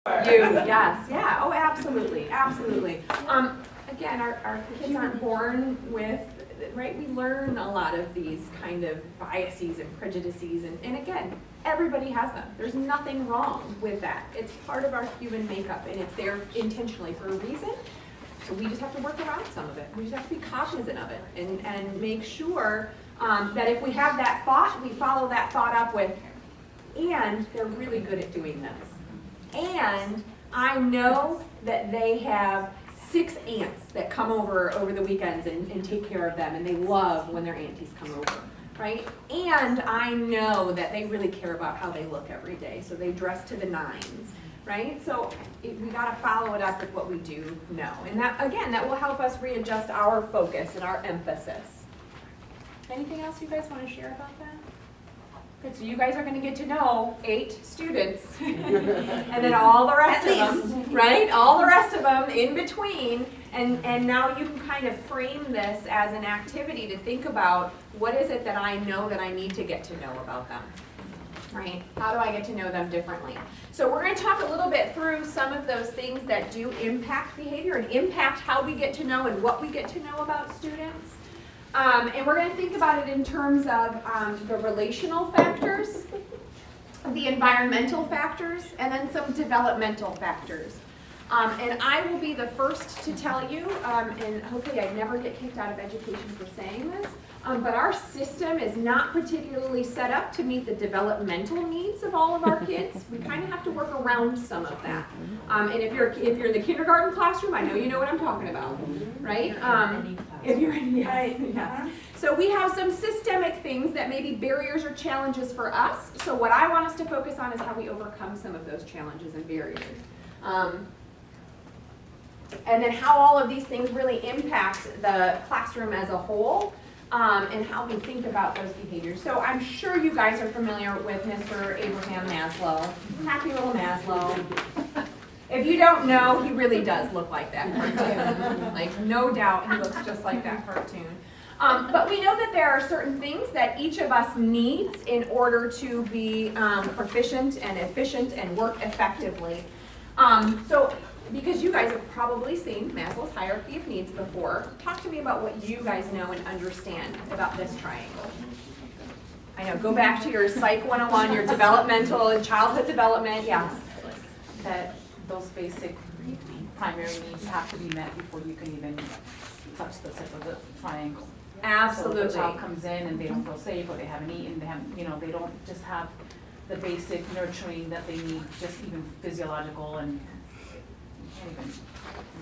Yes, yeah, oh, absolutely, absolutely. Again, our kids aren't born with, right, we learn a lot of these kind of biases and prejudices, and again, everybody has them. There's nothing wrong with that. It's part of our human makeup, and it's there intentionally for a reason. So we just have to work around some of it. We just have to be cognizant of it and make sure that if we have that thought, we follow that thought up with, and they're really good at doing this. And I know that they have 6 aunts that come over the weekends and take care of them, and they love when their aunties come over, right? And I know that they really care about how they look every day, so they dress to the nines, right? So we gotta follow it up with what we do know. And that, again, that will help us readjust our focus and our emphasis. Anything else you guys wanna share about that? Good, so you guys are gonna get to know 8 students, and then all the rest of them, right? All the rest of them in between, and now you can kind of frame this as an activity to think about, what is it that I know that I need to get to know about them, right? How do I get to know them differently? So we're gonna talk a little bit through some of those things that do impact behavior and impact how we get to know and what we get to know about students. And we're going to think about it in terms of the relational factors, the environmental factors, and then some developmental factors. And I will be the first to tell you, and hopefully I never get kicked out of education for saying this, but our system is not particularly set up to meet the developmental needs of all of our kids. We kind of have to work around some of that. And if you're in the kindergarten classroom, I know you know what I'm talking about, right? If you're in, yes. So we have some systemic things that may be barriers or challenges for us. So what I want us to focus on is how we overcome some of those challenges and barriers. And then how all of these things really impact the classroom as a whole, and how we think about those behaviors. So I'm sure you guys are familiar with Mr. Abraham Maslow, happy little Maslow. If you don't know, he really does look like that cartoon. Like, no doubt he looks just like that cartoon. But we know that there are certain things that each of us needs in order to be proficient and efficient and work effectively. So, because you guys have probably seen Maslow's hierarchy of needs before, talk to me about what you guys know and understand about this triangle. I know, go back to your Psych 101, your developmental and childhood development, yes. That those basic primary needs have to be met before you can even touch the tip of the triangle. Absolutely. So if a child comes in and they don't feel safe, or they haven't eaten, they don't just have the basic nurturing that they need, just even physiological, and you can't even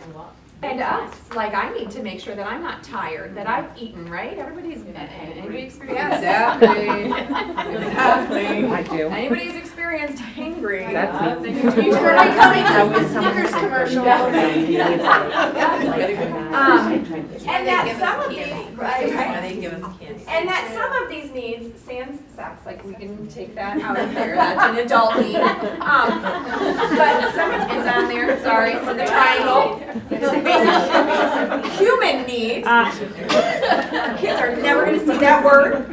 move up. And us, like, I need to make sure that I'm not tired, that I've eaten, right? Everybody's, anybody experienced? Exactly. I do. Anybody's experienced hangry. That's me. That was Snickers commercial. And that some of these, right? They give us candy. And that some of these needs, sans sex, like we can take that out of here, that's an adult need. But some of it's on there, sorry, it's in the triangle. Basic human needs. Kids are never going to see that word.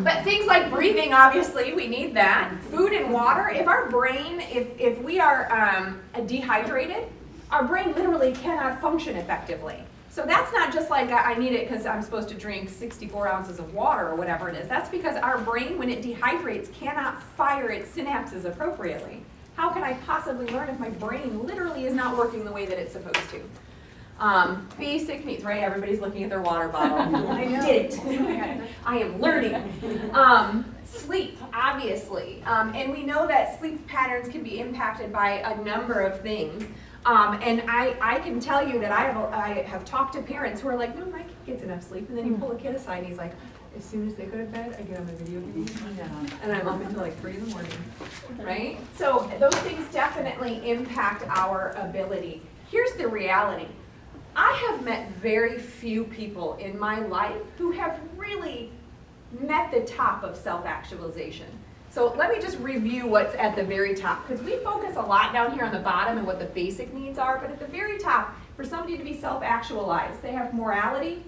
But things like breathing, obviously, we need that. Food and water. If our brain, if we are dehydrated, our brain literally cannot function effectively. So that's not just like I need it because I'm supposed to drink 64 ounces of water or whatever it is. That's because our brain, when it dehydrates, cannot fire its synapses appropriately. How can I possibly learn if my brain literally is not working the way that it's supposed to? Basic needs, right? Everybody's looking at their water bottle. I did it. I am learning. Sleep, obviously. And we know that sleep patterns can be impacted by a number of things. And I can tell you that I have talked to parents who are like, no, my kid gets enough sleep. And then you pull a kid aside and he's like, as soon as they go to bed, I get on my video game, and I'm up until like 3 in the morning, right? So those things definitely impact our ability. Here's the reality. I have met very few people in my life who have really met the top of self-actualization. So let me just review what's at the very top, because we focus a lot down here on the bottom and what the basic needs are, but at the very top, for somebody to be self-actualized, they have morality,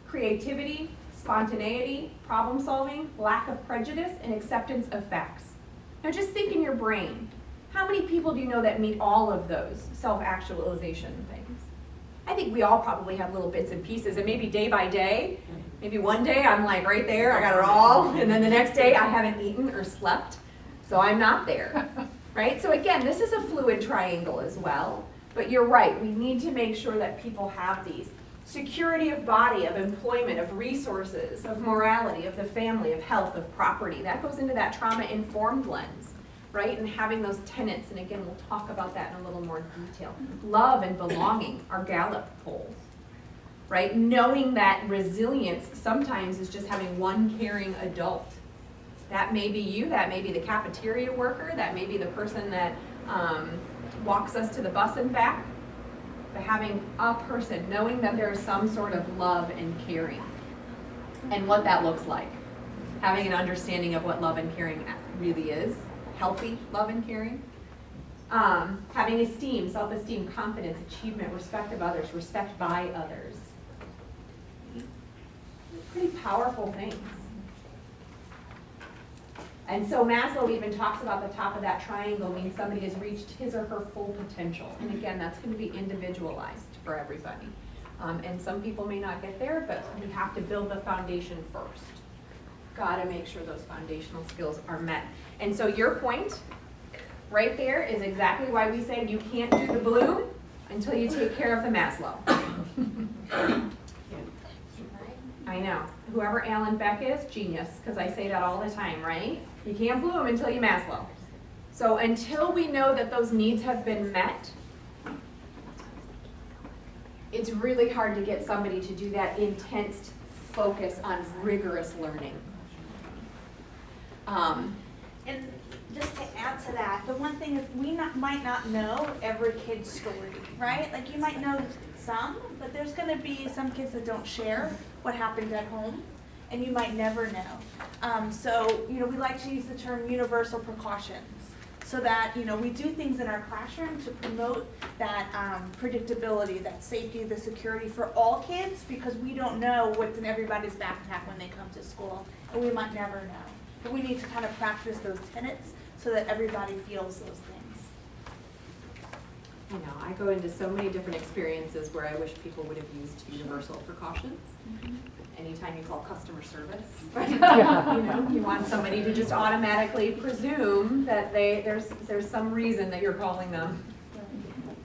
creativity, spontaneity, problem solving, lack of prejudice, and acceptance of facts. Now just think in your brain, how many people do you know that meet all of those self-actualization things? I think we all probably have little bits and pieces, and maybe day by day, maybe one day I'm like right there, I got it all, and then the next day I haven't eaten or slept, so I'm not there, right? So again, this is a fluid triangle as well, but you're right, we need to make sure that people have these. Security of body, of employment, of resources, of morality, of the family, of health, of property. That goes into that trauma-informed lens, right? And having those tenets, and again, we'll talk about that in a little more detail. Love and belonging are Gallup polls, right? Knowing that resilience sometimes is just having one caring adult. That may be you, that may be the cafeteria worker, that may be the person that walks us to the bus and back. But having a person, knowing that there is some sort of love and caring, and what that looks like. Having an understanding of what love and caring really is, healthy love and caring. Having esteem, self-esteem, confidence, achievement, respect of others, respect by others. Pretty powerful things. And so Maslow even talks about the top of that triangle means somebody has reached his or her full potential. And again, that's going to be individualized for everybody. And some people may not get there, but we have to build the foundation first. Got to make sure those foundational skills are met. And so your point right there is exactly why we say you can't do the Bloom until you take care of the Maslow. I know. Whoever Alan Beck is, genius, because I say that all the time, right? You can't bloom until you Maslow. So until we know that those needs have been met, it's really hard to get somebody to do that intense focus on rigorous learning. And just to add to that, the one thing is we might not know every kid's story, right? Like you might know some, but there's going to be some kids that don't share what happened at home, and you might never know. So, we like to use the term universal precautions, so that, we do things in our classroom to promote that predictability, that safety, the security for all kids, because we don't know what's in everybody's backpack when they come to school, and we might never know. But we need to kind of practice those tenets so that everybody feels those things. I know, I go into so many different experiences where I wish people would have used universal precautions. Anytime you call customer service, you want somebody to just automatically presume that there's some reason that you're calling them.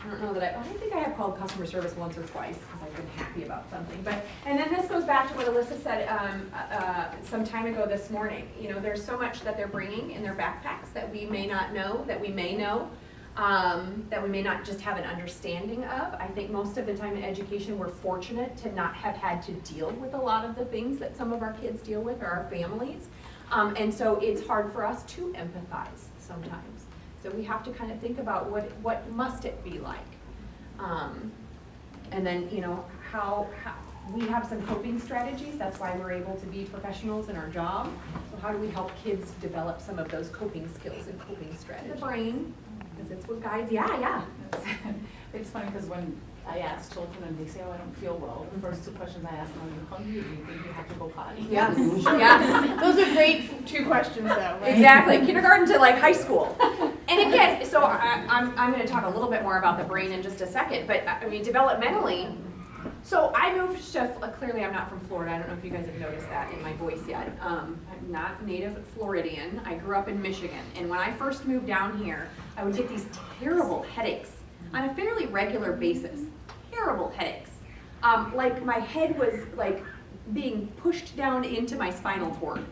I don't know that I think I have called customer service once or twice because I've been happy about something. And then this goes back to what Alyssa said some time ago this morning. There's so much that they're bringing in their backpacks that we may not know, that we may know. That we may not just have an understanding of. I think most of the time in education we're fortunate to not have had to deal with a lot of the things that some of our kids deal with or our families. And so it's hard for us to empathize sometimes. So we have to kind of think about what must it be like. And then, how we have some coping strategies. That's why we're able to be professionals in our job. So how do we help kids develop some of those coping skills and coping strategies? The brain. Because it's what guides, yeah. It's funny because when I ask children and they say, oh, I don't feel well, the first two questions I ask them, are you hungry or do you think you have to go potty? Yes, yes. Those are great two questions though, right? Exactly, kindergarten to like high school. And again, so I'm going to talk a little bit more about the brain in just a second, but developmentally, so I moved to, clearly I'm not from Florida, I don't know if you guys have noticed that in my voice yet. I'm not native Floridian, I grew up in Michigan, and when I first moved down here, I would get these terrible headaches on a fairly regular basis. Terrible headaches. Like my head was like being pushed down into my spinal cord.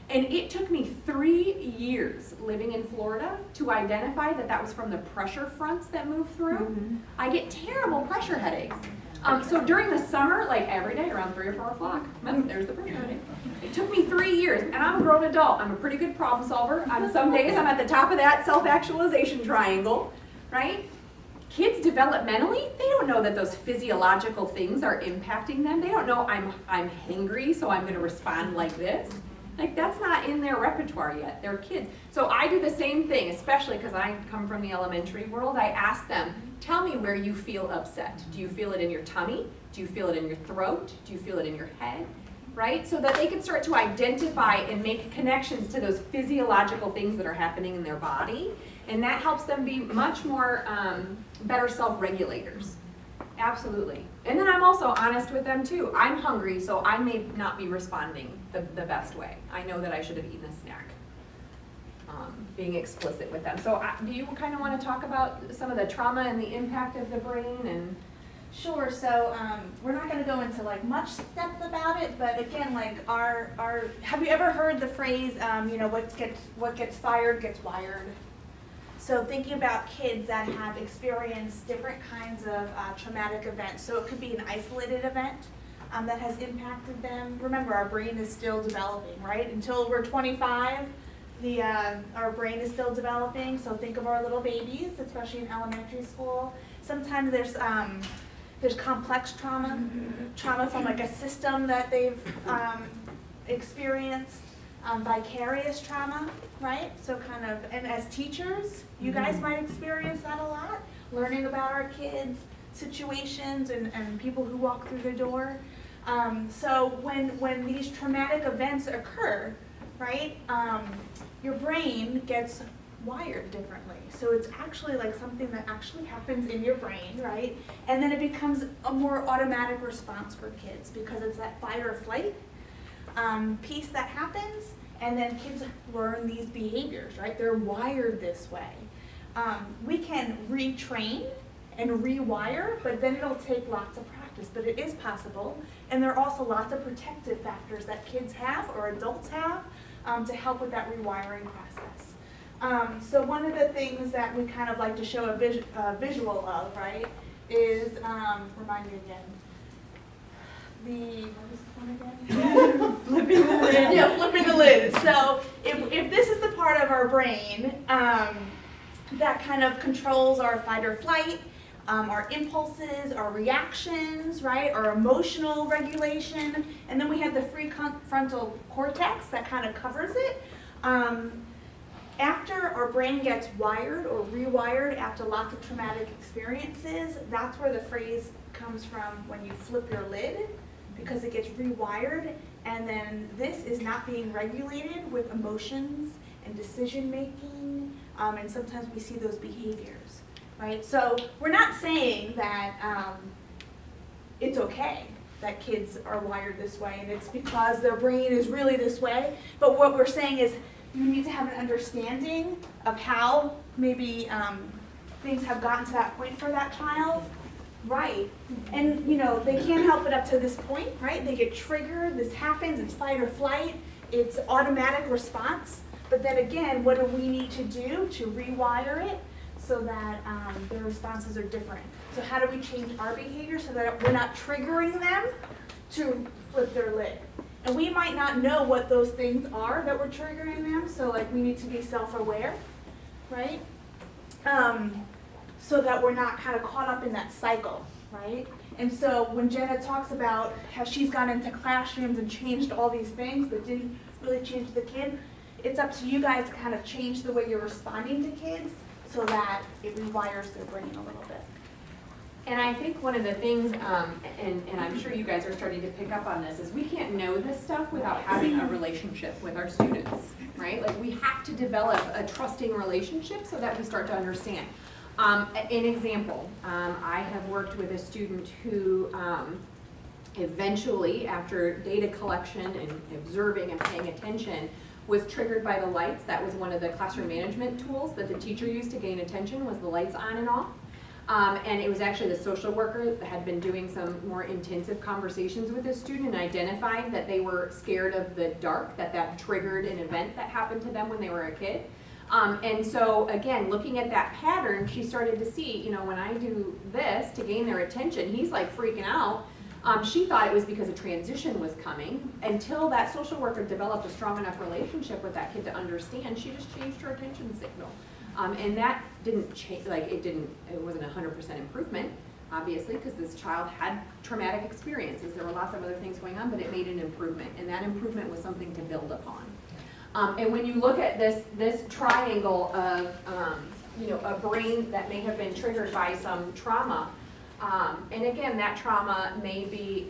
And it took me 3 years living in Florida to identify that was from the pressure fronts that move through. I get terrible pressure headaches. So during the summer, like every day around 3 or 4 o'clock, there's the pressure headache. It took me 3 years, and I'm a grown adult. I'm a pretty good problem solver. On some days, I'm at the top of that self-actualization triangle, right? Kids developmentally, they don't know that those physiological things are impacting them. They don't know I'm hangry, so I'm going to respond like this. Like, that's not in their repertoire yet. They're kids. So I do the same thing, especially because I come from the elementary world. I ask them, tell me where you feel upset. Do you feel it in your tummy? Do you feel it in your throat? Do you feel it in your head? right? So that they can start to identify and make connections to those physiological things that are happening in their body. And that helps them be much more better self-regulators. Absolutely. And then I'm also honest with them too. I'm hungry, so I may not be responding the best way. I know that I should have eaten a snack. Being explicit with them. So do you kind of want to talk about some of the trauma and the impact of the brain and? Sure, so we're not gonna go into like much depth about it, but again, like have you ever heard the phrase, you know, what gets fired gets wired? So thinking about kids that have experienced different kinds of traumatic events. So it could be an isolated event that has impacted them. Remember, our brain is still developing, right? Until we're 25, our brain is still developing. So think of our little babies, especially in elementary school. Sometimes there's complex trauma from like a system that they've experienced. Vicarious trauma, right? So kind of, and as teachers, you guys might experience that a lot, learning about our kids' situations and people who walk through the door. So when these traumatic events occur, right, your brain gets wired differently. So it's actually like something that actually happens in your brain, right? And then it becomes a more automatic response for kids because it's that fight or flight piece that happens, and then kids learn these behaviors, right? They're wired this way. We can retrain and rewire, but then it'll take lots of practice, but it is possible. And there are also lots of protective factors that kids have or adults have to help with that rewiring process. So one of the things that we kind of like to show a visual of, right, is, remind me again, what was the one again? Flipping the lid. Yeah, flipping the lid. So if this is the part of our brain that kind of controls our fight or flight, our impulses, our reactions, right, our emotional regulation, and then we have the prefrontal cortex that kind of covers it. After our brain gets wired or rewired after lots of traumatic experiences, that's where the phrase comes from, when you flip your lid, because it gets rewired, and then this is not being regulated with emotions and decision making, and sometimes we see those behaviors, right? So we're not saying that it's okay that kids are wired this way and it's because their brain is really this way, but what we're saying is you need to have an understanding of how maybe things have gotten to that point for that child. Right, and you know, they can't help it up to this point, right? They get triggered, this happens, it's fight or flight, it's automatic response. But then again, what do we need to do to rewire it so that their responses are different? So how do we change our behavior so that we're not triggering them to flip their lid? And we might not know what those things are that we're triggering them, so like we need to be self-aware, right? So that we're not kind of caught up in that cycle, right? And so when Jenna talks about how she's gone into classrooms and changed all these things but didn't really change the kid, it's up to you guys to kind of change the way you're responding to kids so that it rewires their brain a little bit. And I think one of the things, and I'm sure you guys are starting to pick up on this, is we can't know this stuff without having a relationship with our students, right? Like we have to develop a trusting relationship so that we start to understand. An example, I have worked with a student who eventually, after data collection and observing and paying attention, was triggered by the lights. That was one of the classroom management tools that the teacher used to gain attention, was the lights on and off. And it was actually the social worker that had been doing some more intensive conversations with this student and identified that they were scared of the dark, that triggered an event that happened to them when they were a kid. And so again, looking at that pattern, she started to see, you know, when I do this to gain their attention, he's like freaking out. She thought it was because a transition was coming. Until that social worker developed a strong enough relationship with that kid to understand, she just changed her attention signal. And that didn't change, like it wasn't 100% improvement, obviously, because this child had traumatic experiences. There were lots of other things going on, but it made an improvement, and that improvement was something to build upon. And when you look at this triangle of, you know, a brain that may have been triggered by some trauma, and again, that trauma may be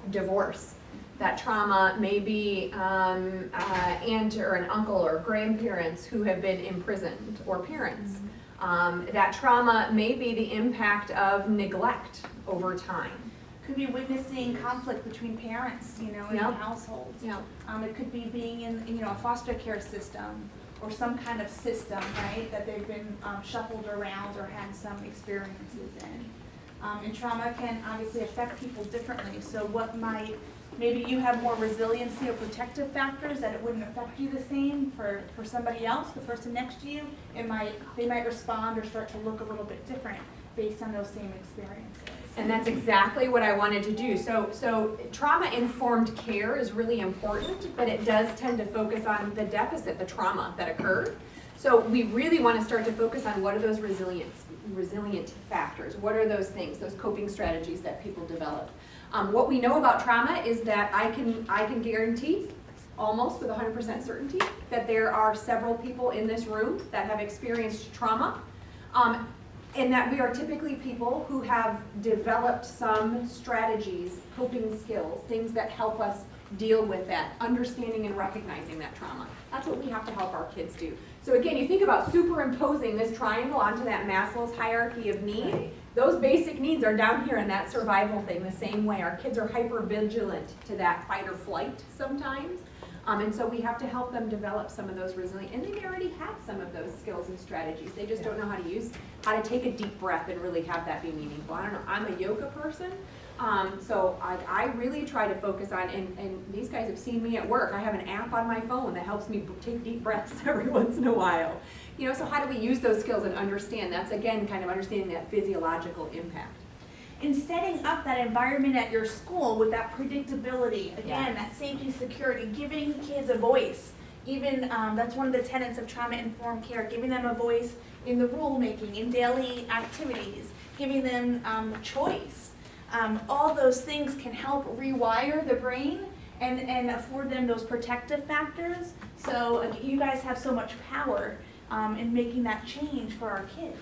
divorce, That trauma may be aunt or an uncle or grandparents who have been imprisoned, or parents. That trauma may be the impact of neglect over time. Could be witnessing conflict between parents, in Yep. households. Yep. It could be being in, a foster care system or some kind of system, right, that they've been shuffled around or had some experiences in. And trauma can obviously affect people differently. So maybe you have more resiliency or protective factors that it wouldn't affect you the same for somebody else, the person next to you. They might respond or start to look a little bit different based on those same experiences. And that's exactly what I wanted to do. So trauma-informed care is really important, but it does tend to focus on the deficit, the trauma that occurred. So we really want to start to focus on what are those resilient factors? What are those things, those coping strategies that people develop? What we know about trauma is that I can guarantee, almost with 100% certainty, that there are several people in this room that have experienced trauma. And that we are typically people who have developed some strategies, coping skills, things that help us deal with that, understanding and recognizing that trauma. That's what we have to help our kids do. So again, you think about superimposing this triangle onto that Maslow's hierarchy of need. Those basic needs are down here in that survival thing the same way. Our kids are hyper vigilant to that fight or flight sometimes. And so we have to help them develop some of those resilient, and they may already have some of those skills and strategies. They just don't know how to take a deep breath and really have that be meaningful. I don't know, I'm a yoga person, so I really try to focus on, and these guys have seen me at work. I have an app on my phone that helps me take deep breaths every once in a while. So how do we use those skills and understand? That's again kind of understanding that physiological impact. In setting up that environment at your school with that predictability, again, that safety, security, giving kids a voice. Even that's one of the tenets of trauma-informed care, giving them a voice in the rulemaking, in daily activities, giving them choice. All those things can help rewire the brain and afford them those protective factors. So you guys have so much power in making that change for our kids.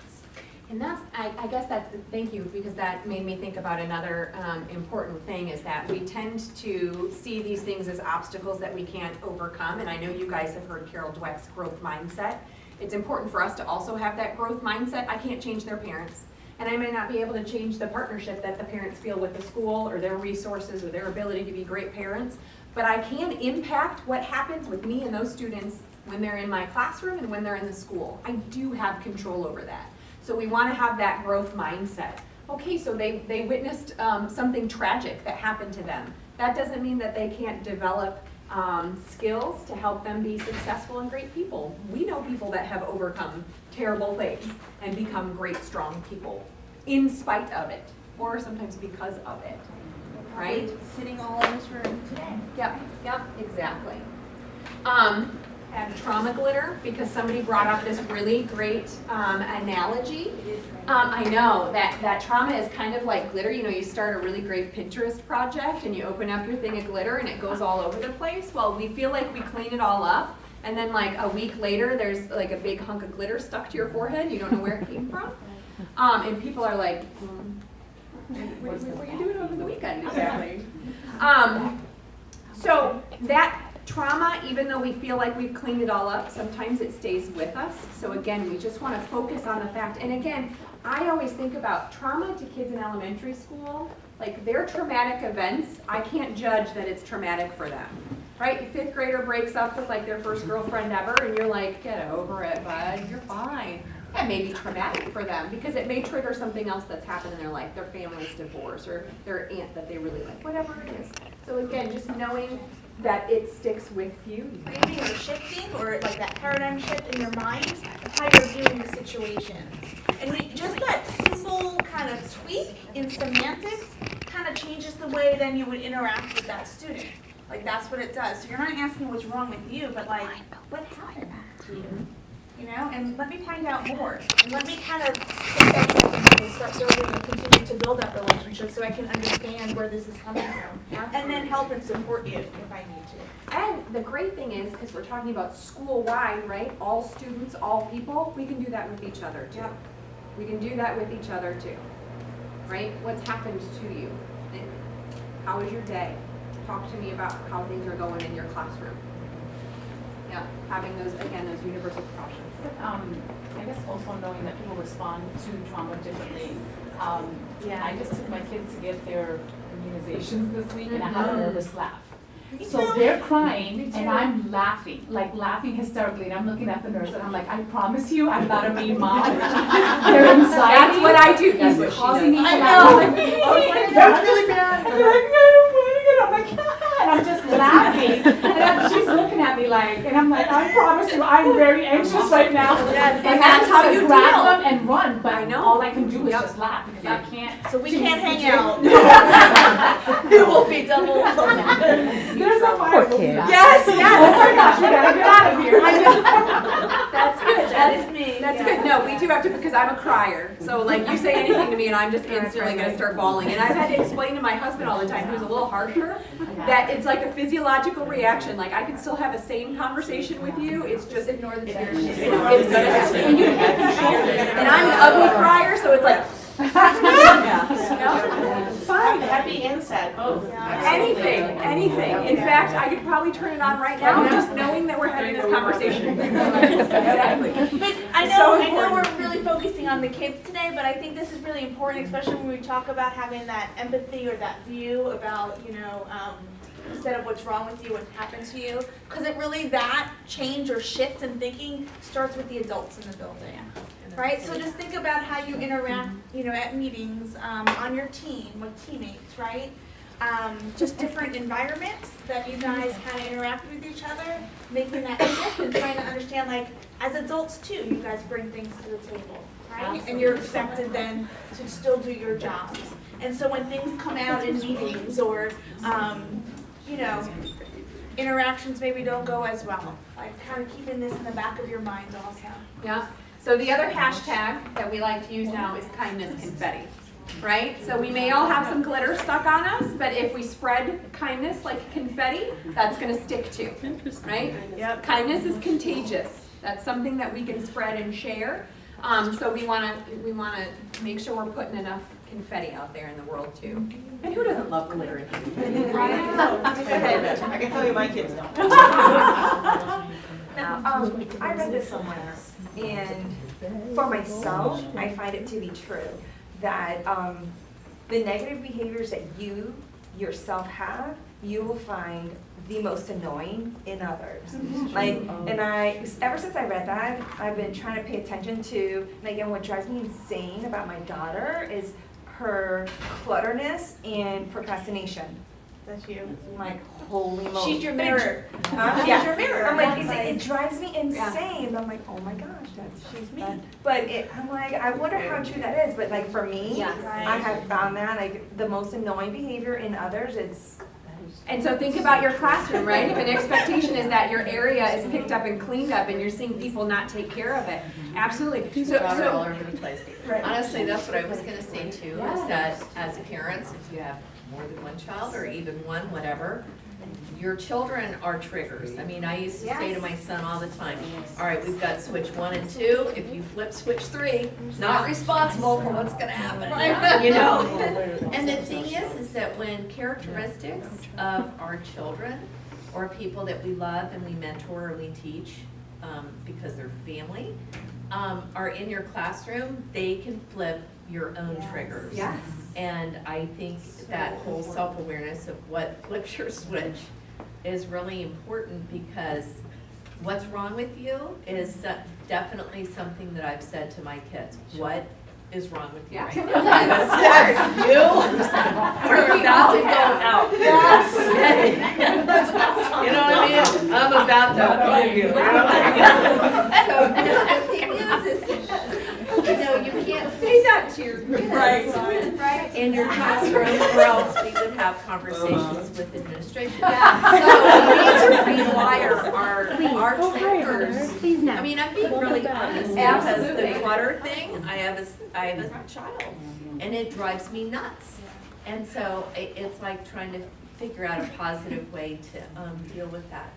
And I guess thank you, because that made me think about another important thing, is that we tend to see these things as obstacles that we can't overcome. And I know you guys have heard Carol Dweck's growth mindset. It's important for us to also have that growth mindset. I can't change their parents, and I may not be able to change the partnership that the parents feel with the school or their resources or their ability to be great parents, but I can impact what happens with me and those students when they're in my classroom and when they're in the school. I do have control over that. So we want to have that growth mindset. Okay, so they witnessed something tragic that happened to them. That doesn't mean that they can't develop skills to help them be successful and great people. We know people that have overcome terrible things and become great, strong people in spite of it, or sometimes because of it, right? Sitting all in this room today. Yep, exactly. Add trauma glitter, because somebody brought up this really great analogy. I know that trauma is kind of like glitter. You start a really great Pinterest project and you open up your thing of glitter and it goes all over the place. Well, we feel like we clean it all up, and then like a week later there's like a big hunk of glitter stuck to your forehead. You don't know where it came from. And people are like, what were you doing over the weekend exactly? So that trauma, even though we feel like we've cleaned it all up, sometimes it stays with us. So again, we just want to focus on the fact. And again, I always think about trauma to kids in elementary school, like their traumatic events, I can't judge that it's traumatic for them, right? A fifth grader breaks up with like their first girlfriend ever, and you're like, get over it, bud, you're fine. That may be traumatic for them because it may trigger something else that's happened in their life, their family's divorce or their aunt that they really like, whatever it is. So again, just knowing that it sticks with you. Framing or shifting, or like that paradigm shift in your mind of how you're viewing the situation. And just that simple kind of tweak in semantics kind of changes the way then you would interact with that student. Like that's what it does. So you're not asking what's wrong with you, but like, what happened to you? And let me find out more. And let me kind of take that second and start building and continue to build that relationship so I can understand where this is coming from. And then help and support you if I need to. And the great thing is, because we're talking about school-wide, right? All students, all people, we can do that with each other too. Yep. We can do that with each other too, right? What's happened to you? How was your day? talk to me about how things are going in your classroom. Yeah, having those universal precautions. I guess also knowing that people respond to trauma differently. I just took my kids to get their immunizations this week and I had a nervous laugh. So they're crying and I'm laughing, like laughing hysterically, and I'm looking at the nurse and I'm like, I promise you, I'm not a mean mom. Their anxiety That's what I do. is causing me to I laugh. know. That's really bad. And they're like, I'm like, and I'm just laughing. And she's looking at me like, and I'm like, I promise you, I'm very anxious right now. Yes, And and that's how you grab deal. them and run, but I know. all I can do is just laugh because I can't. So we can't hang out. It will be double. There's a fire. Poor kid. Yes, Oh yes. my gosh, we gotta get out of here. I know. That's good. That is me. That's yeah. good. No, we do have to, because I'm a crier. So like you say anything to me and I'm just instantly gonna start bawling. And I've had to explain to my husband all the time, who's a little harsher, that it's like a physiological reaction. Like I can still have a same conversation with you. It's just ignore the chair. It's gonna happen. And you can't control it. And I'm an ugly crier, so it's like no, fine. Happy and sad, both. Anything. In fact, I could probably turn it on right now, just knowing that we're having this conversation. Exactly. But I know we're really focusing on the kids today, but I think this is really important, especially when we talk about having that empathy or that view about, instead of what's wrong with you, what happened to you. Because it really, that change or shift in thinking starts with the adults in the building. Right? So just think about how you interact, at meetings, on your team, with teammates, right? Just different environments that you guys kind of interact with each other, making that shift and trying to understand, like, as adults too, you guys bring things to the table, right? Absolutely. And you're expected then to still do your jobs. And so when things come out in meetings or, interactions maybe don't go as well, like kind of keeping this in the back of your mind also. Yeah. So the other hashtag that we like to use now is kindness confetti, right? So we may all have some glitter stuck on us, but if we spread kindness like confetti, that's going to stick too, right? Yep. Kindness is contagious. That's something that we can spread and share. So we want to make sure we're putting enough confetti out there in the world too. And who doesn't love glitter and confetti, right? I can tell you my kids don't. Now, I read this somewhere, and for myself, I find it to be true that the negative behaviors that you yourself have, you will find the most annoying in others. Like, and ever since I read that, I've been trying to pay attention to, and again, what drives me insane about my daughter is her clutterness and procrastination. That's you. I'm like, holy moly. She's your mirror. Yes. She's your mirror. I'm like, it drives me insane. I'm like, oh my gosh, she's me. But I'm like, I wonder how true that is. But like for me, Yes. I have found that like the most annoying behavior in others, it's. And so think about your classroom, right? If an expectation is that your area is picked up and cleaned up and you're seeing people not take care of it. Absolutely. All over the place. Right. Honestly, that's what I was gonna say too, Yes. is that as parents, if you have more than one child or even one, whatever, your children are triggers. I mean, I used to say to my son all the time, all right, we've got switch 1 and 2. If you flip switch 3, not responsible for what's gonna happen, And the thing is that when characteristics of our children or people that we love and we mentor or we teach because they're family are in your classroom, they can flip your own triggers. Yes. And I think that whole self-awareness of what flips your switch is really important, because what's wrong with you is definitely something that I've said to my kids. What is wrong with you right now? Yes, you are about to go out. Yes. You know what I mean? I'm about to kill you. So the thing is, you can't say that to your kids. Right. In your classroom, or else we would have conversations with administration. Yeah. So we need to rewire our triggers. I mean, I'm being really honest, because Absolutely. the clutter thing, I have a child, and it drives me nuts. And so it's like trying to figure out a positive way to deal with that.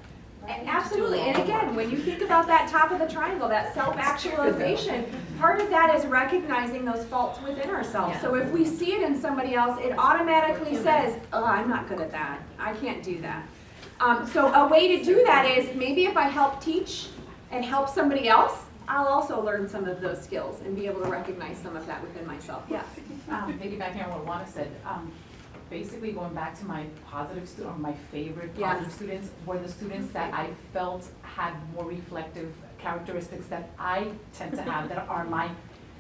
Absolutely, and again, when you think about that top of the triangle, that self-actualization, part of that is recognizing those faults within ourselves. Yeah. So if we see it in somebody else, it automatically says, oh, I'm not good at that, I can't do that. So a way to do that is, maybe if I help teach and help somebody else, I'll also learn some of those skills and be able to recognize some of that within myself. Yes. Piggybacking on what Juana said, basically going back to my positive student, or my favorite positive Yes. students, were the students that I felt had more reflective characteristics that I tend to have, that are my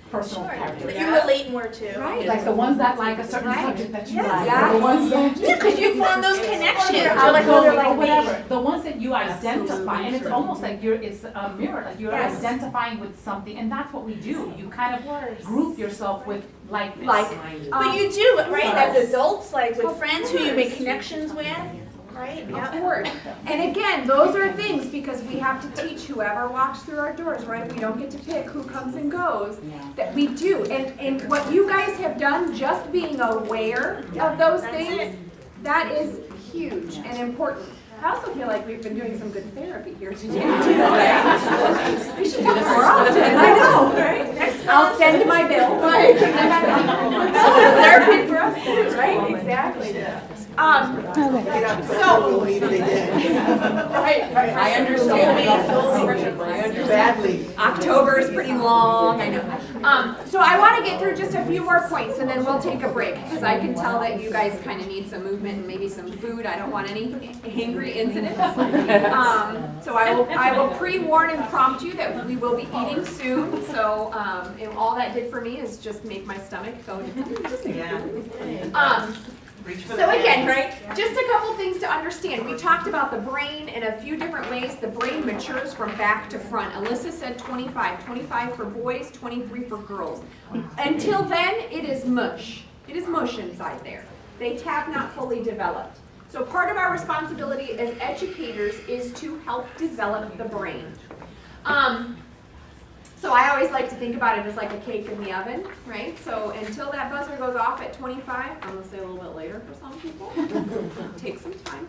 personal That characteristics. you relate more to. Right. Like the ones that like a certain Right. subject that you Yes. like, Yes. or the ones that. Yeah, because you form those connections. You're You're like, oh, they're outgoing like or me. whatever, the ones that you identify, and it's true. almost like it's a mirror, like you're Yes. identifying with something, and that's what we do. You kind of group yourself with likeness. Like, But you do, right, Yes. as adults, like with Of friends who you make course. connections with, right? Of course. And again, those are things, because we have to teach whoever walks through our doors, right? We don't get to pick who comes and goes. That we do. And what you guys have done, just being aware of those That's things, it. that is huge and important. I also feel like we've been doing some good therapy here today. We should do this more often. I know, right? I'll send my bill. Right. Therapy for us too, right? Exactly. So, right, I understand. Badly. October is pretty long, I know. So I want to get through just a few more points and then we'll take a break, because I can tell that you guys kind of need some movement and maybe some food. I don't want any hangry incidents. So I will pre-warn and prompt you that we will be eating soon. So and all that did for me is just make my stomach go. So again, right, just a couple things to understand. We talked about the brain in a few different ways. The brain matures from back to front. Alyssa said 25 for boys, 23 for girls. Until then, it is mush. It is mush inside there. They have not fully developed. So part of our responsibility as educators is to help develop the brain. So I always like to think about it as like a cake in the oven, right? So until that buzzer goes off at 25, I'm gonna say a little bit later for some people, take some time,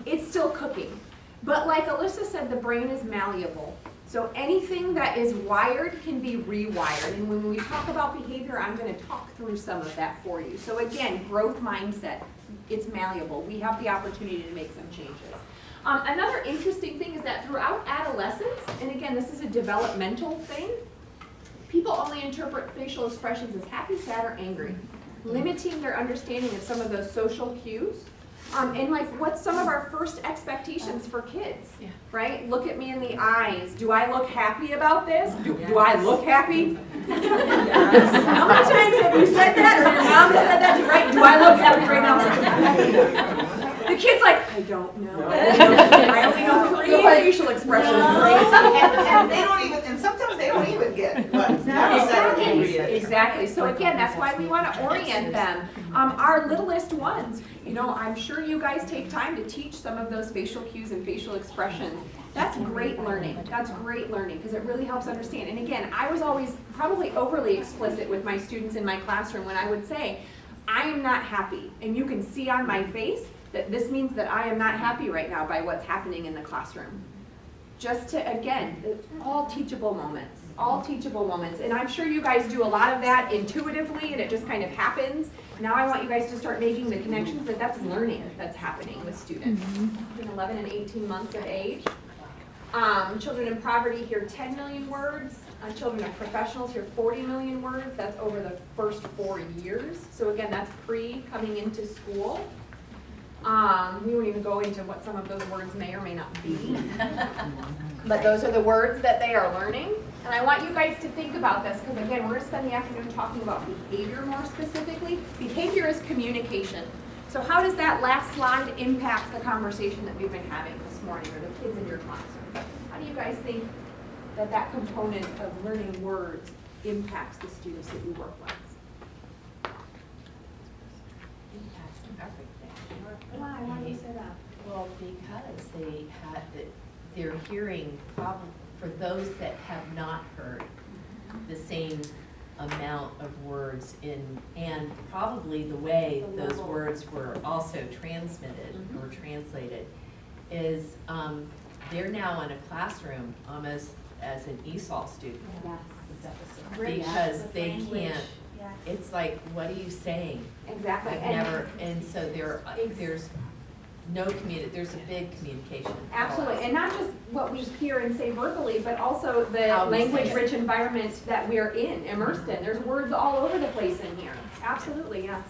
it's still cooking. But like Alyssa said, the brain is malleable. So anything that is wired can be rewired. And when we talk about behavior, I'm gonna talk through some of that for you. So again, growth mindset, it's malleable. We have the opportunity to make some changes. Another interesting thing is that throughout adolescence, and again, this is a developmental thing, people only interpret facial expressions as happy, sad, or angry, limiting their understanding of some of those social cues. And like, what's some of our first expectations for kids, right? Look at me in the eyes. Do I look happy about this? Do I look happy? How many times have you said that, or your mom has said that to you, right? Do I look happy right now? The kid's like, I don't know. I only know 3 facial expressions. And they don't even, and sometimes they don't even get what. Exactly. So again, that's why we want to orient them. Our littlest ones, you know, I'm sure you guys take time to teach some of those facial cues and facial expressions. That's great learning. That's great learning, because it really helps understand. And again, I was always probably overly explicit with my students in my classroom when I would say, I am not happy. And you can see on my face that this means that I am not happy right now by what's happening in the classroom. Just to, again, all teachable moments, all teachable moments. And I'm sure you guys do a lot of that intuitively, and it just kind of happens. Now I want you guys to start making the connections that that's learning that's happening with students. In 11 and 18 months of age. Children in poverty hear 10 million words. Children of professionals hear 40 million words. That's over the first 4 years. So again, that's coming into school. We won't even go into what some of those words may or may not be. But those are the words that they are learning. And I want you guys to think about this, because again, we're going to spend the afternoon talking about behavior more specifically. Behavior is communication. So how does that last slide impact the conversation that we've been having this morning, or the kids in your classroom? How do you guys think that that component of learning words impacts the students that you work with? Why do you say that? Well, because they're hearing, probably for those that have not heard the same amount of words and probably the way those words were also transmitted or translated, is, they're now in a classroom almost as an ESOL student. Because they can't, Yeah. it's like, what are you saying? Exactly. I've never, and so there's no there's a big communication. Absolutely, and not just what we hear and say verbally, but also the How we say it. language-rich environment that we're in, immersed in. There's words all over the place in here. Absolutely, yes.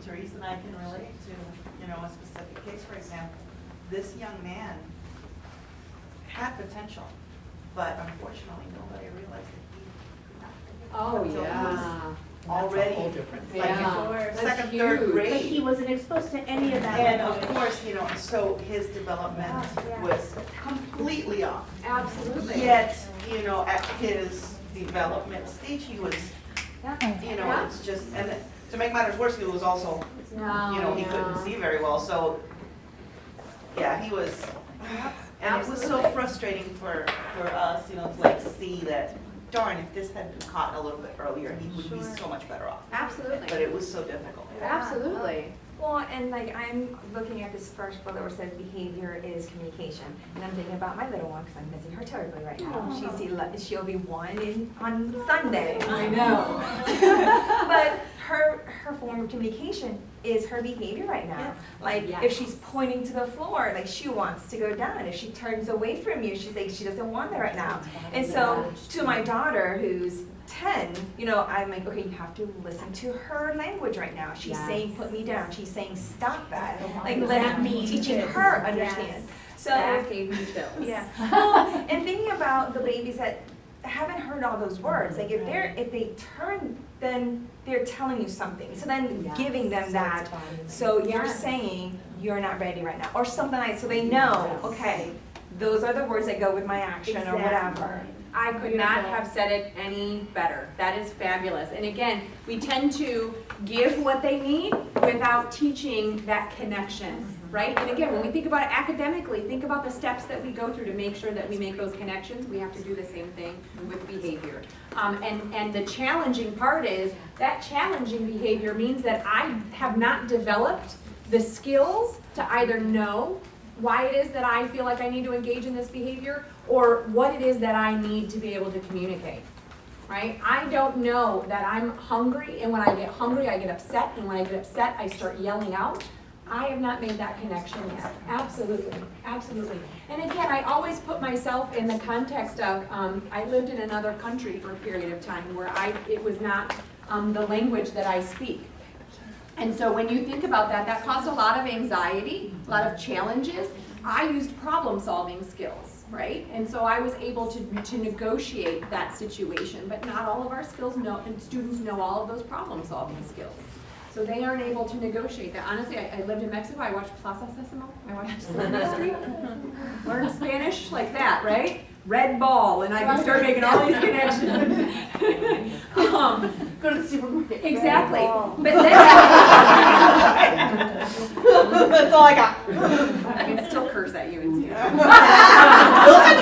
Teresa and I can relate to, a specific case, for example. This young man had potential, but unfortunately, nobody realized that he could not. Oh, So he yeah. Already, Whole different. like Yeah. in That's second, huge. third But he grade. wasn't exposed to any of that. And of course, so his development Yeah. was completely off. Absolutely. Yet, at his development stage, he was, Yeah. it's just, and to make matters worse, he was also, No, he couldn't yeah. see very well, so, yeah, he was, and it was so Absolutely. frustrating for us, to like see that, darn, if this had been caught a little bit earlier, he would be so much better off. But Absolutely. it was so difficult. Absolutely. Well, and like I'm looking at this first bullet where it says behavior is communication, and I'm thinking about my little one because I'm missing her terribly right now. She'll be 1 on Sunday. I know. But her form of communication is her behavior right now. Yeah. Like Yes. if she's pointing to the floor, like she wants to go down. If she turns away from you, she's like she doesn't want that right now. And so to my daughter who's 10, I'm like, okay, you have to listen to her language right now. She's Yes. saying put me down. She's saying stop that. Like That letting means teaching this. her understand. Yes. So That gave me chills. yeah. Well, and thinking about the babies that haven't heard all those words, like if they turn, then they're telling you something. So then Yes. giving them that. So you're Yes. saying you're not ready right now, or something like so they know. Yes. Okay, those are the words that go with my action or whatever. I could not have said it any better. That is fabulous. And again, we tend to give what they need without teaching that connection, right? And again, when we think about it academically, think about the steps that we go through to make sure that we make those connections. We have to do the same thing with behavior. And the challenging part is that challenging behavior means that I have not developed the skills to either know why it is that I feel like I need to engage in this behavior or what it is that I need to be able to communicate, right? I don't know that I'm hungry, and when I get hungry, I get upset, and when I get upset, I start yelling out. I have not made that connection yet. Absolutely, absolutely. And again, I always put myself in the context of, I lived in another country for a period of time where it was not the language that I speak. And so when you think about that, that caused a lot of anxiety, a lot of challenges. I used problem-solving skills, right? And so I was able to negotiate that situation, but not all of our students know all of those problem-solving skills. So they aren't able to negotiate that. Honestly, I lived in Mexico, I watched Plaza Sésamo, I watched Sesame Street, learned Spanish like that, right? Red ball, and I could start making all these connections. Go to the supermarket. Exactly. But then That's all I got. I can still curse at you and see. Those are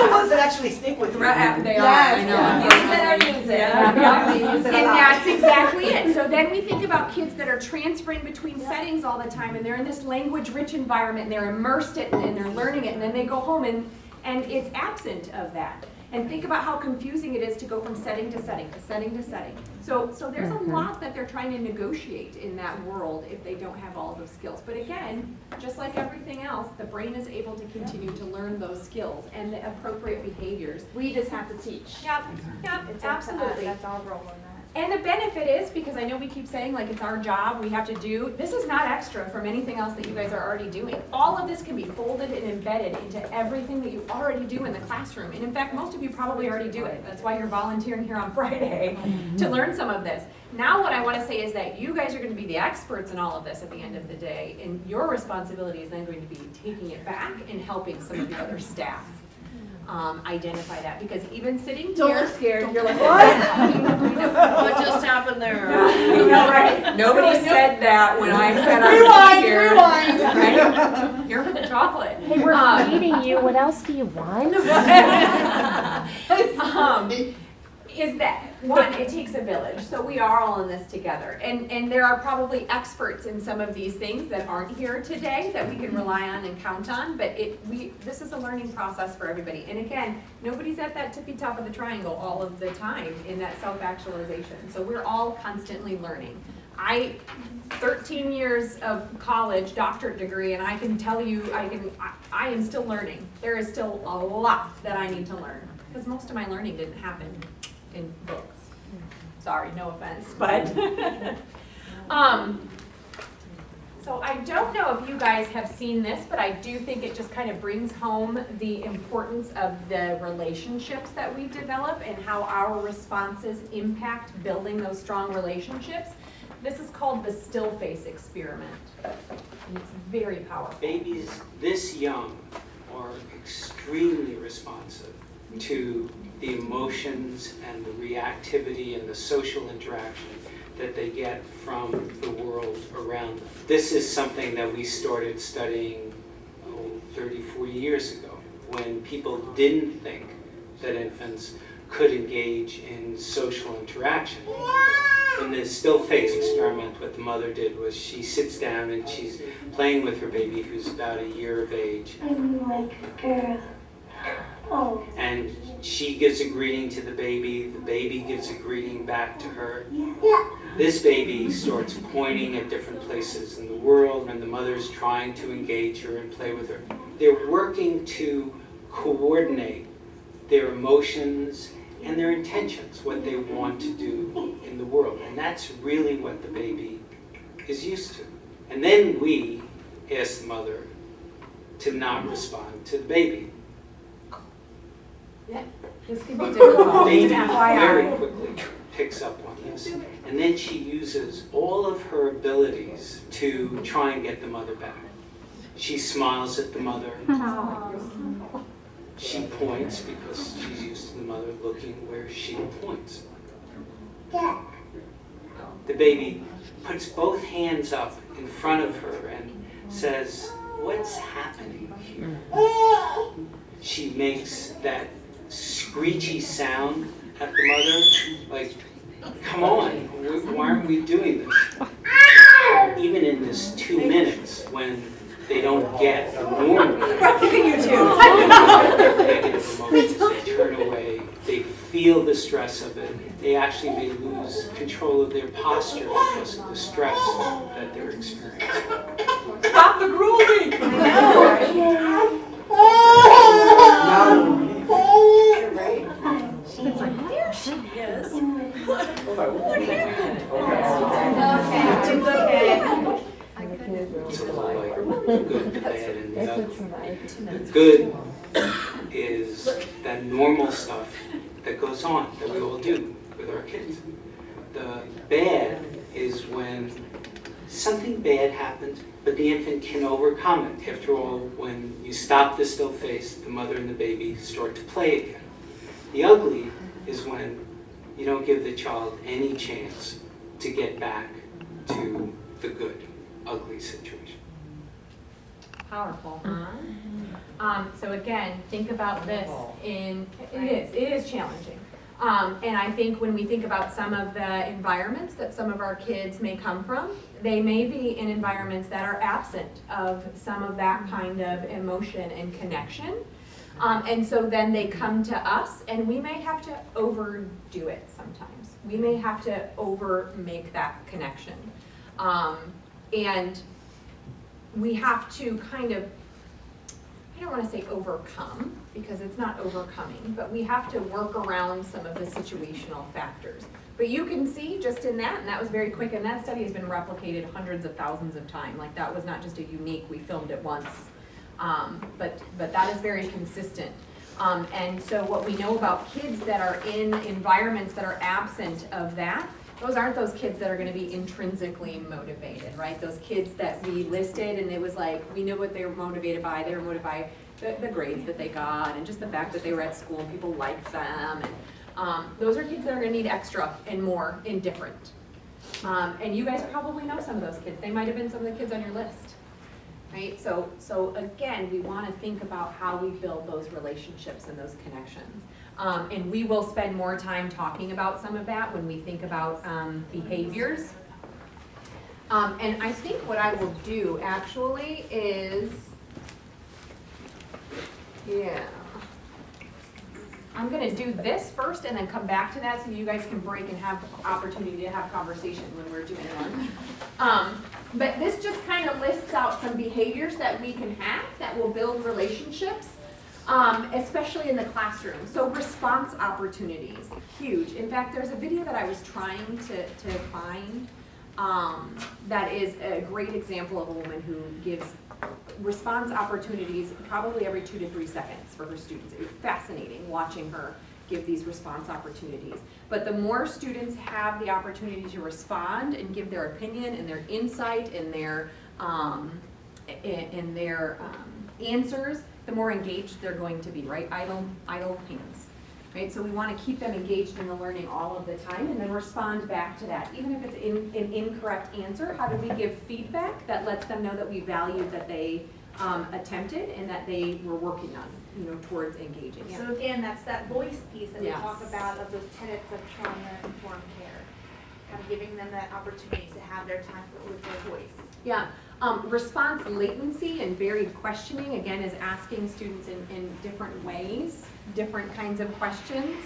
the ones that actually stick with you. Right, they are, Yes, I know. yeah. Use it or use it. Yeah. We use it a And lot. that's exactly it. So then we think about kids that are transferring between settings all the time, and they're in this language-rich environment, and they're immersed in it, and they're learning it, and then they go home, and it's absent of that. And think about how confusing it is to go from setting to setting, to setting to setting. So there's a lot that they're trying to negotiate in that world if they don't have all of those skills. But again, just like everything else, the brain is able to continue to learn those skills and the appropriate behaviors. We just have to teach. Yep, It's up to us. absolutely. That's our role in that. And the benefit is, because I know we keep saying like it's our job, we have to do, this is not extra from anything else that you guys are already doing. All of this can be folded and embedded into everything that you already do in the classroom. And in fact, most of you probably already do it. That's why you're volunteering here on Friday to learn some of this. Now what I want to say is that you guys are going to be the experts in all of this at the end of the day. And your responsibility is then going to be taking it back and helping some of your other staff identify that, because even sitting Don't here, look scared. You're like, what? What just happened there? you know, right? Nobody said that when I said I was here. Right? Here for the chocolate. Hey, we're feeding you. What else do you want? is that, one, it takes a village, so we are all in this together. And there are probably experts in some of these things that aren't here today that we can rely on and count on, but this is a learning process for everybody. And again, nobody's at that tippy top of the triangle all of the time in that self-actualization. So we're all constantly learning. 13 years of college, doctorate degree, and I can tell you, I am still learning. There is still a lot that I need to learn, because most of my learning didn't happen in books. Sorry, no offense, but. So I don't know if you guys have seen this, but I do think it just kind of brings home the importance of the relationships that we develop and how our responses impact building those strong relationships. This is called the still face experiment. And it's very powerful. Babies this young are extremely responsive to the emotions and the reactivity and the social interaction that they get from the world around them. This is something that we started studying 30, 40 years ago, when people didn't think that infants could engage in social interaction. In the still face experiment, what the mother did was she sits down and she's playing with her baby, who's about a year of age. I'm like a girl. Oh. And she gives a greeting to the baby gives a greeting back to her. Yeah. This baby starts pointing at different places in the world, and the mother's trying to engage her and play with her. They're working to coordinate their emotions and their intentions, what they want to do in the world. And that's really what the baby is used to. And then we ask the mother to not respond to the baby. Yeah, this can be difficult. The baby Just very FYI. quickly picks up on this. And then she uses all of her abilities to try and get the mother back. She smiles at the mother. She points because she's used to the mother looking where she points. The baby puts both hands up in front of her and says, "What's happening here?" She makes that screechy sound at the mother, like, "Come on, why aren't we doing this?" Even in this 2 minutes when they don't get a normal negative emotions, they turn away, they feel the stress of it, they actually may lose control of their posture because of the stress that they're experiencing. Stop the grooming! There she is. It's a little like the good, the bad, and the ugly. The good is that normal stuff that goes on, that we all do with our kids. The bad is when something bad happens, but the infant can overcome it. After all, when you stop the still face, the mother and the baby start to play again. The ugly is when you don't give the child any chance to get back to the good, ugly situation. Powerful, huh? So again, think about this it is challenging. And I think when we think about some of the environments that some of our kids may come from, they may be in environments that are absent of some of that kind of emotion and connection. And so then they come to us, and we may have to overdo it sometimes. We may have to make that connection. And we have to kind of, I don't want to say overcome, because it's not overcoming, but we have to work around some of the situational factors. But you can see just in that, and that was very quick, and that study has been replicated hundreds of thousands of times. Like, that was not just a unique, we filmed it once, but that is very consistent. And so what we know about kids that are in environments that are absent of that, those aren't those kids that are going to be intrinsically motivated, right? Those kids that we listed, and it was like, we knew what they were motivated by. They were motivated by the grades that they got, and just the fact that they were at school and people liked them. And those are kids that are going to need extra and more and different. And you guys probably know some of those kids. They might have been some of the kids on your list, right? So again, we want to think about how we build those relationships and those connections. And we will spend more time talking about some of that when we think about behaviors. And I think what I will do actually is, yeah, I'm gonna do this first and then come back to that so you guys can break and have opportunity to have conversation when we're doing lunch. But this just kind of lists out some behaviors that we can have that will build relationships, especially in the classroom. So response opportunities, huge. In fact, there's a video that I was trying to find that is a great example of a woman who gives response opportunities probably every 2 to 3 seconds for her students. It was fascinating watching her give these response opportunities. But the more students have the opportunity to respond and give their opinion and their insight and their answers, the more engaged they're going to be, right? Idle hands. Right, so we want to keep them engaged in the learning all of the time and then respond back to that. Even if it's an incorrect answer, how do we give feedback that lets them know that we valued that they attempted and that they were working on, towards engaging. Yeah. So again, that's that voice piece that we Yes. talk about of those tenets of trauma-informed care. Kind of giving them that opportunity to have their time with their voice. Yeah, response latency and varied questioning, again, is asking students in different ways, different kinds of questions,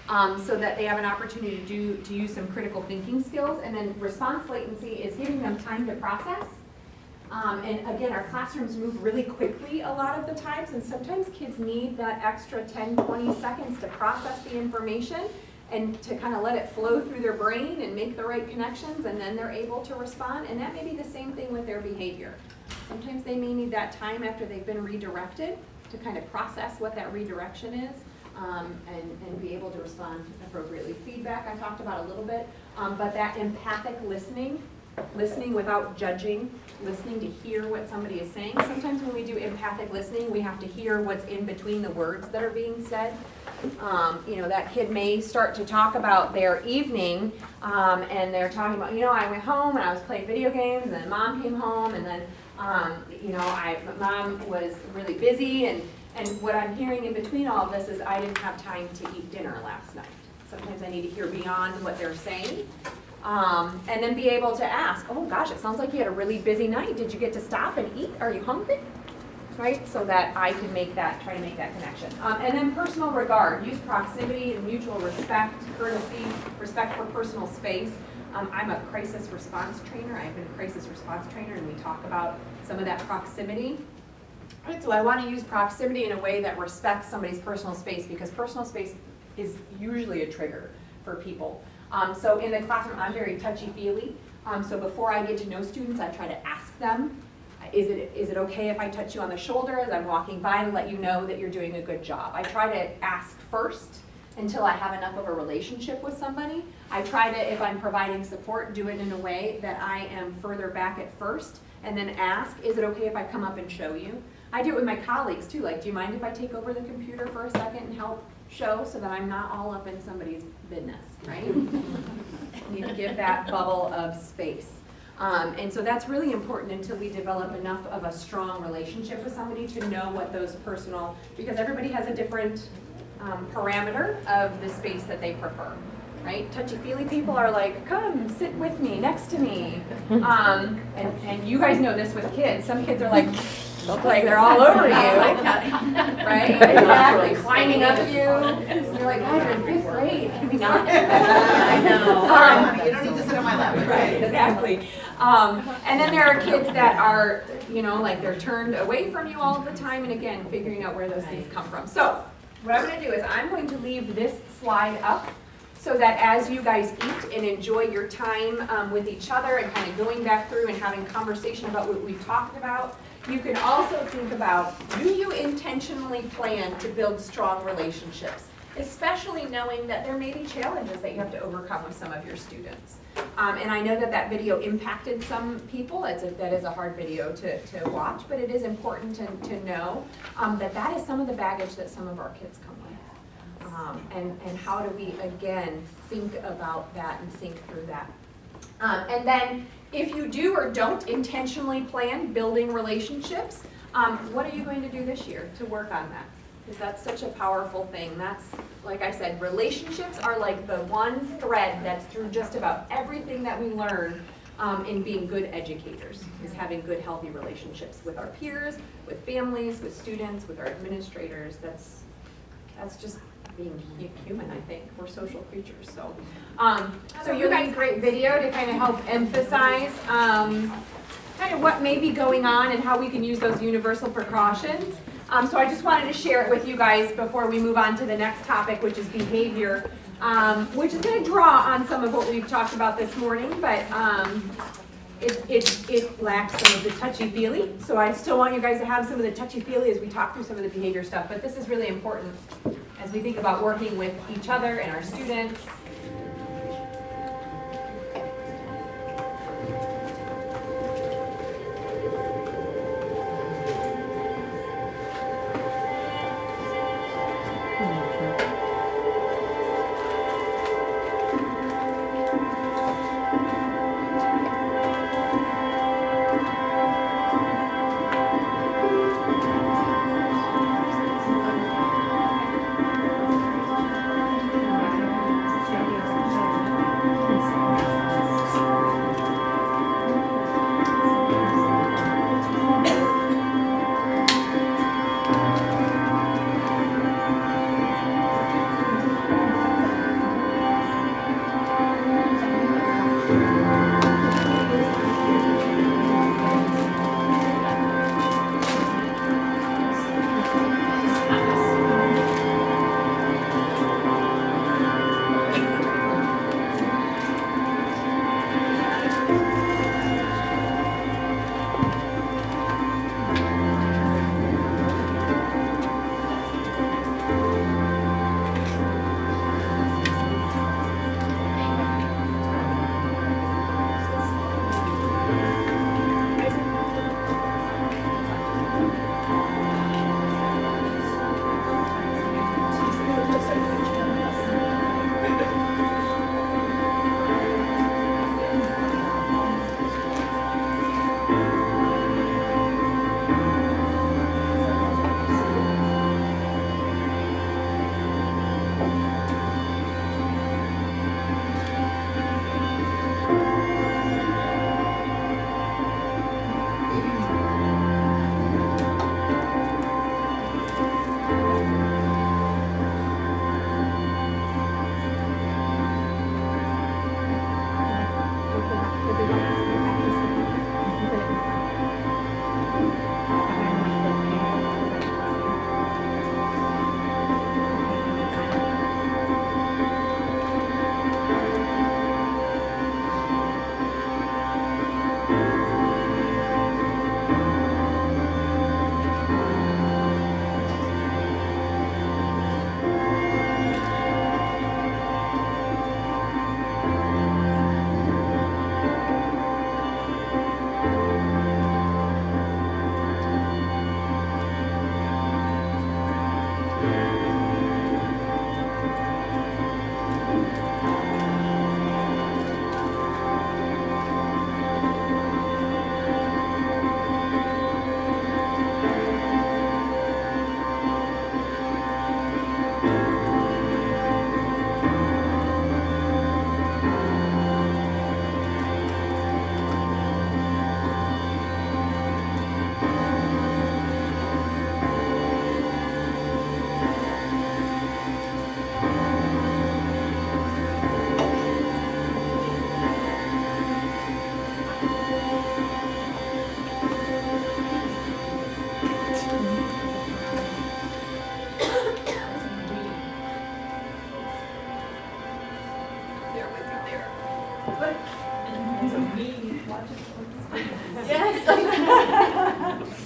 so that they have an opportunity to use some critical thinking skills. And then response latency is giving them time to process. And again, our classrooms move really quickly a lot of the times, and sometimes kids need that extra 10, 20 seconds to process the information and to kind of let it flow through their brain and make the right connections, and then they're able to respond. And that may be the same thing with their behavior. Sometimes they may need that time after they've been redirected to kind of process what that redirection is, and be able to respond appropriately. Feedback I talked about a little bit, but that empathic listening without judging, listening to hear what somebody is saying. Sometimes when we do empathic listening, we have to hear what's in between the words that are being said. That kid may start to talk about their evening, and they're talking about, I went home and I was playing video games, and then mom came home, and then, mom was really busy, and what I'm hearing in between all of this is I didn't have time to eat dinner last night. Sometimes I need to hear beyond what they're saying. And then be able to ask, oh gosh, it sounds like you had a really busy night. Did you get to stop and eat? Are you hungry? Right, so that I can try to make that connection. And then personal regard, use proximity and mutual respect, courtesy, respect for personal space. I'm a crisis response trainer. I've been a crisis response trainer, and we talk about some of that proximity. Right, so I want to use proximity in a way that respects somebody's personal space, because personal space is usually a trigger for people. So in the classroom, I'm very touchy-feely. So before I get to know students, I try to ask them, is it okay if I touch you on the shoulder as I'm walking by to let you know that you're doing a good job? I try to ask first until I have enough of a relationship with somebody. I try to, if I'm providing support, do it in a way that I am further back at first, and then ask, is it okay if I come up and show you? I do it with my colleagues too, like, do you mind if I take over the computer for a second and help show so that I'm not all up in somebody's business, right? Need to give that bubble of space. And so that's really important until we develop enough of a strong relationship with somebody to know what those personal, because everybody has a different parameter of the space that they prefer, right? Touchy-feely people are like, come, sit with me, next to me. And you guys know this with kids. Some kids are like, look like they're all over you, right? Exactly, climbing up you. You're like, God, you're in 5th grade. Can we not? I know. You don't need to sit on my lap. Right, exactly. And then there are kids that are, like they're turned away from you all of the time, and again, figuring out where those things come from. So what I'm going to do is I'm going to leave this slide up so that as you guys eat and enjoy your time with each other and kind of going back through and having conversation about what we've talked about, you can also think about, do you intentionally plan to build strong relationships? Especially knowing that there may be challenges that you have to overcome with some of your students. And I know that video impacted some people. That is a hard video to watch, but it is important to know that is some of the baggage that some of our kids come with. And how do we, again, think about that and think through that. And then if you do or don't intentionally plan building relationships, what are you going to do this year to work on that? because that's such a powerful thing. That's, like I said, relationships are like the one thread that's through just about everything that we learn in being good educators, is having good, healthy relationships with our peers, with families, with students, with our administrators. That's just being human, I think. We're social creatures, so. So you guys, great video to kind of help emphasize kind of what may be going on and how we can use those universal precautions. So I just wanted to share it with you guys before we move on to the next topic, which is behavior, which is going to draw on some of what we've talked about this morning, but it lacks some of the touchy-feely. So I still want you guys to have some of the touchy-feely as we talk through some of the behavior stuff, but this is really important as we think about working with each other and our students.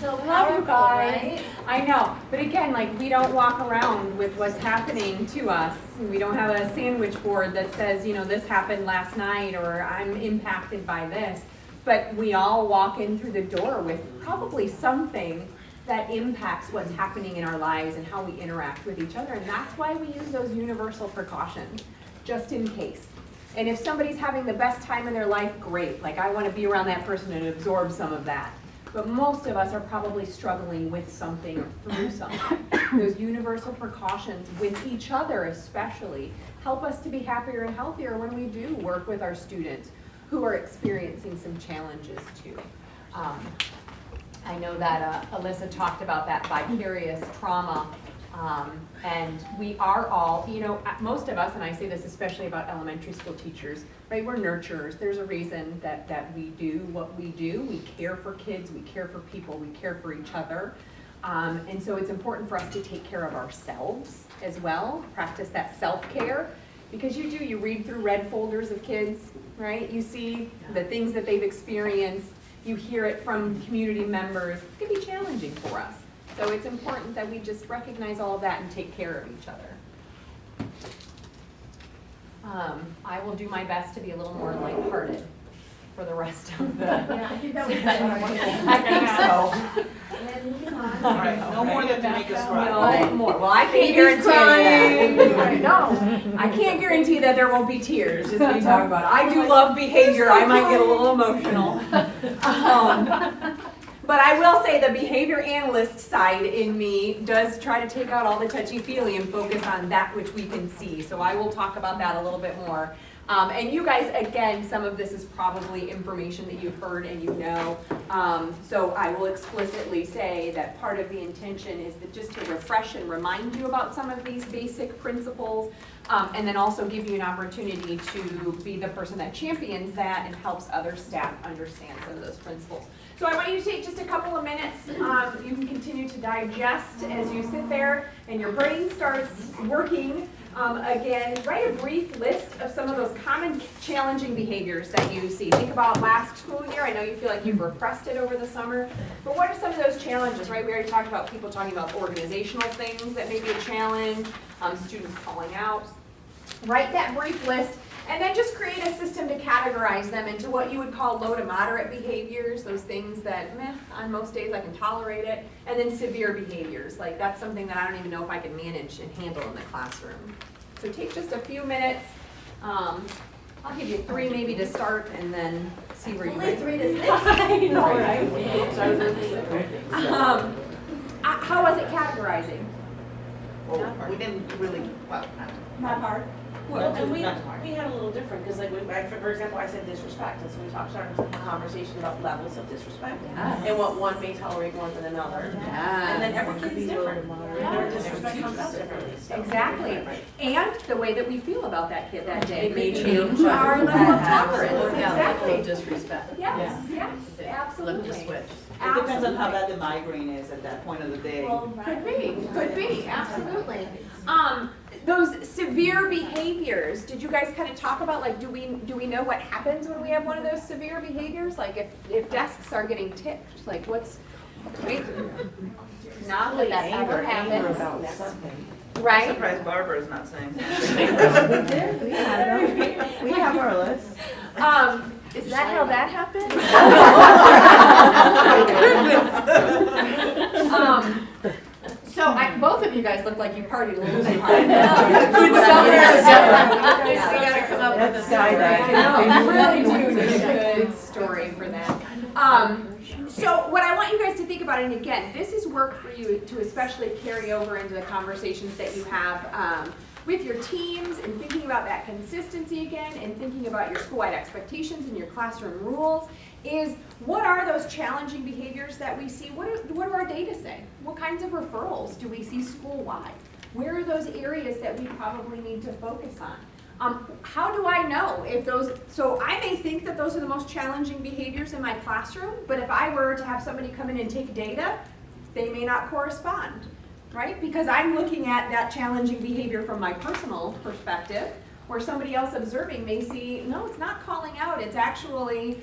So Love you powerful, guys. right? I know, but again, like, we don't walk around with what's happening to us. We don't have a sandwich board that says, you know, this happened last night, or I'm impacted by this. But we all walk in through the door with probably something that impacts what's happening in our lives and how we interact with each other. And that's why we use those universal precautions, just in case. And if somebody's having the best time in their life, great. Like, I want to be around that person and absorb some of that. but most of us are probably struggling with something or through something. Those universal precautions with each other especially help us to be happier and healthier when we do work with our students who are experiencing some challenges too. I know that Alyssa talked about that vicarious trauma, and we are all, you know, most of us, and I say this especially about elementary school teachers, right, we're nurturers. There's a reason that we do what we do. We care for kids, we care for people, we care for each other. And so it's important for us to take care of ourselves as well, practice that self-care, because you read through red folders of kids, right? You see the things that they've experienced, you hear it from community members. It can be challenging for us. So it's important that we just recognize all of that and take care of each other. I will do my best to be a little more lighthearted for the rest of the. Yeah, I think that was I think so. All right, no more than to make us cry. No more. Well, I can't guarantee that. No, I can't guarantee that there won't be tears as we talk about it. I do love behavior. I might get a little emotional. But I will say the behavior analyst side in me does try to take out all the touchy-feely and focus on that which we can see. So I will talk about that a little bit more. And you guys, again, some of this is probably information that you've heard and you know. So I will explicitly say that part of the intention is that just to refresh and remind you about some of these basic principles, and then also give you an opportunity to be the person that champions that and helps other staff understand some of those principles. So I want you to take just a couple of minutes. You can continue to digest as you sit there and your brain starts working. Again, write a brief list of some of those common challenging behaviors that you see. Think about last school year. I know you feel like you've repressed it over the summer, but what are some of those challenges, right? We already talked about people talking about organizational things that may be a challenge, students calling out. Write that brief list, and then just create a system to categorize them into what you would call low to moderate behaviors, those things that, on most days I can tolerate it, and then severe behaviors, like that's something that I don't even know if I can manage and handle in the classroom. So take just a few minutes. I'll give you 3 maybe to start, and then see where you Only go. 3 to 6. I know, right? How was it categorizing? Well, we didn't really, well, Not hard. Well, and we Not hard. had a little different, because like, for example, I said disrespect, and so we started a conversation about levels of disrespect. Yes. And what one may tolerate more than another. And then every kid's different. Their disrespect comes out differently. So. Exactly. And the way that we feel about that kid that day may change our level of tolerance. Exactly. Disrespect. Yes, yes, Flip the absolutely. switch. it depends on how bad the migraine is at that point of the day. Could be, absolutely. Those severe behaviors, did you guys kind of talk about, like, do we know what happens when we have one of those severe behaviors? Like if desks are getting tipped, like what's, right? Not that that ever happens. I'm Right? surprised Barbara's not saying something. We have our list. Is that how that happened? So both of you guys look like you partied a little too hard. Good summer. We gotta come up with a I really do need a good story for that. So what I want you guys to think about, and again, this is work for you to especially carry over into the conversations that you have with your teams, and thinking about that consistency again, and thinking about your school-wide expectations and your classroom rules, is what are those challenging behaviors that we see? What do our data say? What kinds of referrals do we see school-wide? Where are those areas that we probably need to focus on? How do I know if those, so I may think that those are the most challenging behaviors in my classroom, but if I were to have somebody come in and take data, they may not correspond, right? Because I'm looking at that challenging behavior from my personal perspective, where somebody else observing may see, no, it's not calling out, it's actually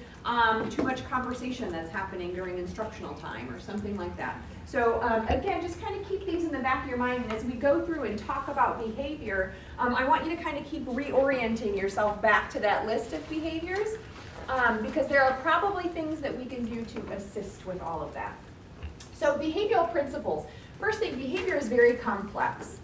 too much conversation that's happening during instructional time or something like that. So again, just kind of keep these in the back of your mind, and as we go through and talk about behavior, I want you to kind of keep reorienting yourself back to that list of behaviors, because there are probably things that we can do to assist with all of that. So behavioral principles. First thing, behavior is very complex.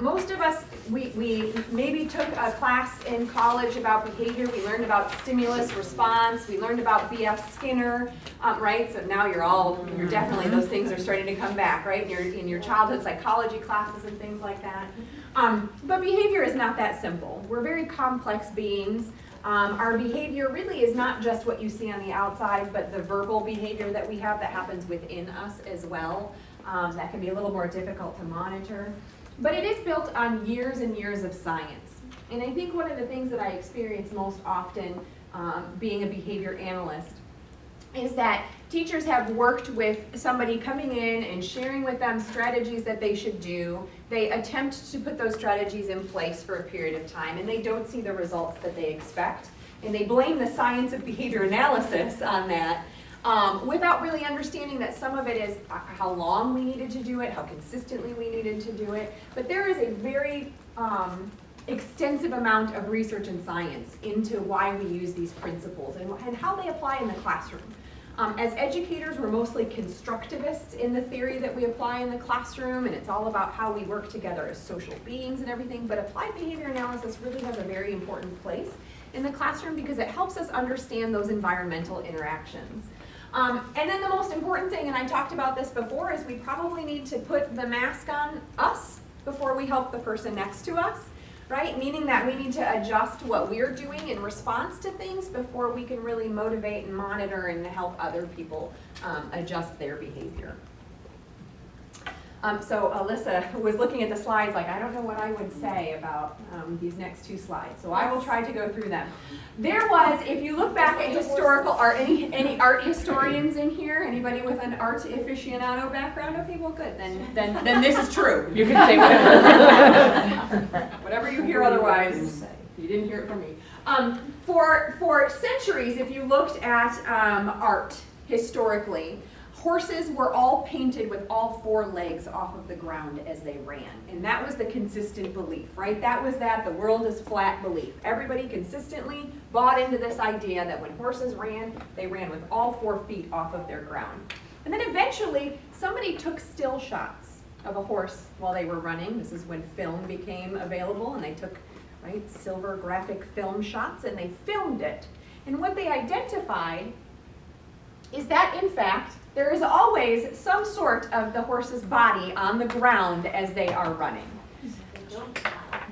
Most of us, we maybe took a class in college about behavior. We learned about stimulus response. We learned about B.F. Skinner, right? So now you're definitely, those things are starting to come back, right? In your childhood psychology classes and things like that. But behavior is not that simple. We're very complex beings. Our behavior really is not just what you see on the outside, but the verbal behavior that we have that happens within us as well. That can be a little more difficult to monitor. But it is built on years and years of science. And I think one of the things that I experience most often being a behavior analyst is that teachers have worked with somebody coming in and sharing with them strategies that they should do. They attempt to put those strategies in place for a period of time, and they don't see the results that they expect. And they blame the science of behavior analysis on that, without really understanding that some of it is how long we needed to do it, how consistently we needed to do it. But there is a very extensive amount of research and science into why we use these principles and how they apply in the classroom. As educators, we're mostly constructivists in the theory that we apply in the classroom, and it's all about how we work together as social beings and everything, but applied behavior analysis really has a very important place in the classroom because it helps us understand those environmental interactions. And then the most important thing, and I talked about this before, is we probably need to put the mask on us before we help the person next to us, right? Meaning that we need to adjust what we're doing in response to things before we can really motivate and monitor and help other people adjust their behavior. So Alyssa was looking at the slides like, I don't know what I would say about these next two slides, so I will try to go through them. There was, if you look back at historical art, any art historians in here? Anybody with an art aficionado background? Okay, well good, then this is true. You can say whatever. Whatever you hear otherwise, you didn't hear it from me. For centuries, if you looked at art historically, horses were all painted with all four legs off of the ground as they ran. And that was the consistent belief, right? That was that the world is flat belief. Everybody consistently bought into this idea that when horses ran, they ran with all 4 feet off of their ground. And then eventually, somebody took still shots of a horse while they were running. This is when film became available, and they took, right, silver graphic film shots, and they filmed it. And what they identified is that, in fact, there is always some sort of the horse's body on the ground as they are running.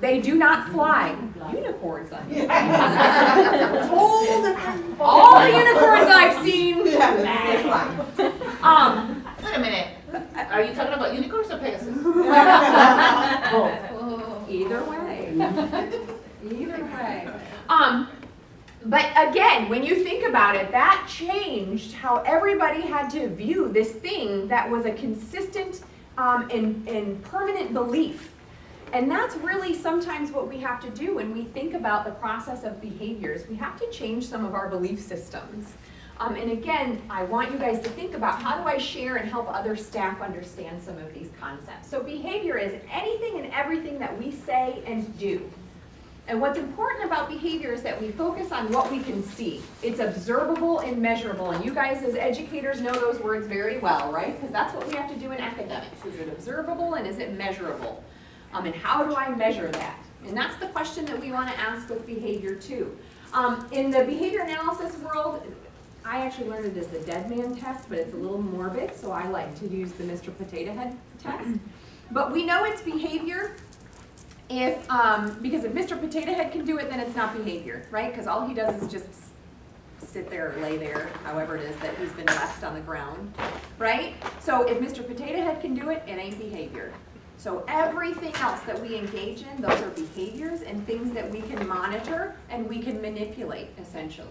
They do not fly. Unicorns, I mean. All the unicorns I've seen. Wait a minute. Are you talking about unicorns or Pegasus? Either way. Either way. But again, when you think about it, that changed how everybody had to view this thing that was a consistent and permanent belief. And that's really sometimes what we have to do when we think about the process of behaviors. We have to change some of our belief systems. And again, I want you guys to think about how do I share and help other staff understand some of these concepts. So behavior is anything and everything that we say and do. And what's important about behavior is that we focus on what we can see. It's observable and measurable, and you guys as educators know those words very well, right? Because that's what we have to do in academics. Is it observable and is it measurable? And how do I measure that? And that's the question that we want to ask with behavior too. In the behavior analysis world, I actually learned it as the dead man test, but it's a little morbid, so I like to use the Mr. Potato Head test. But we know it's behavior because if Mr. Potato Head can do it, then it's not behavior, right? Because all he does is just sit there or lay there, however it is that he's been left on the ground, right? So if Mr. Potato Head can do it, it ain't behavior. So everything else that we engage in, those are behaviors and things that we can monitor and we can manipulate, essentially.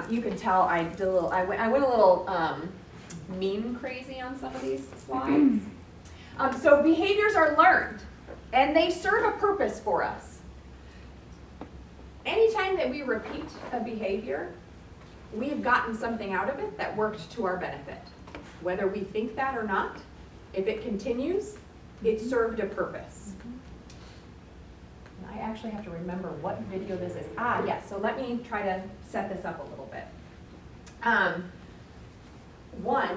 You can tell I went a little meme crazy on some of these slides. So behaviors are learned, and they serve a purpose for us. Anytime that we repeat a behavior, we have gotten something out of it that worked to our benefit. Whether we think that or not, if it continues, it served a purpose. And I actually have to remember what video this is. Yes, so let me try to set this up a little bit.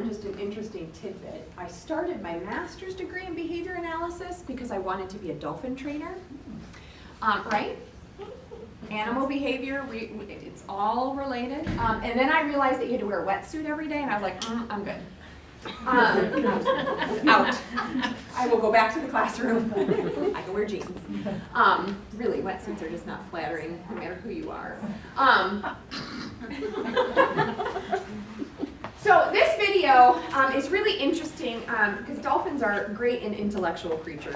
just an interesting tidbit. I started my master's degree in behavior analysis because I wanted to be a dolphin trainer, right? Animal behavior, it's all related. And then I realized that you had to wear a wetsuit every day, and I was like, I'm good. Out. I will go back to the classroom. I can wear jeans. Really, wetsuits are just not flattering, no matter who you are. So this video is really interesting because dolphins are great and intellectual creatures,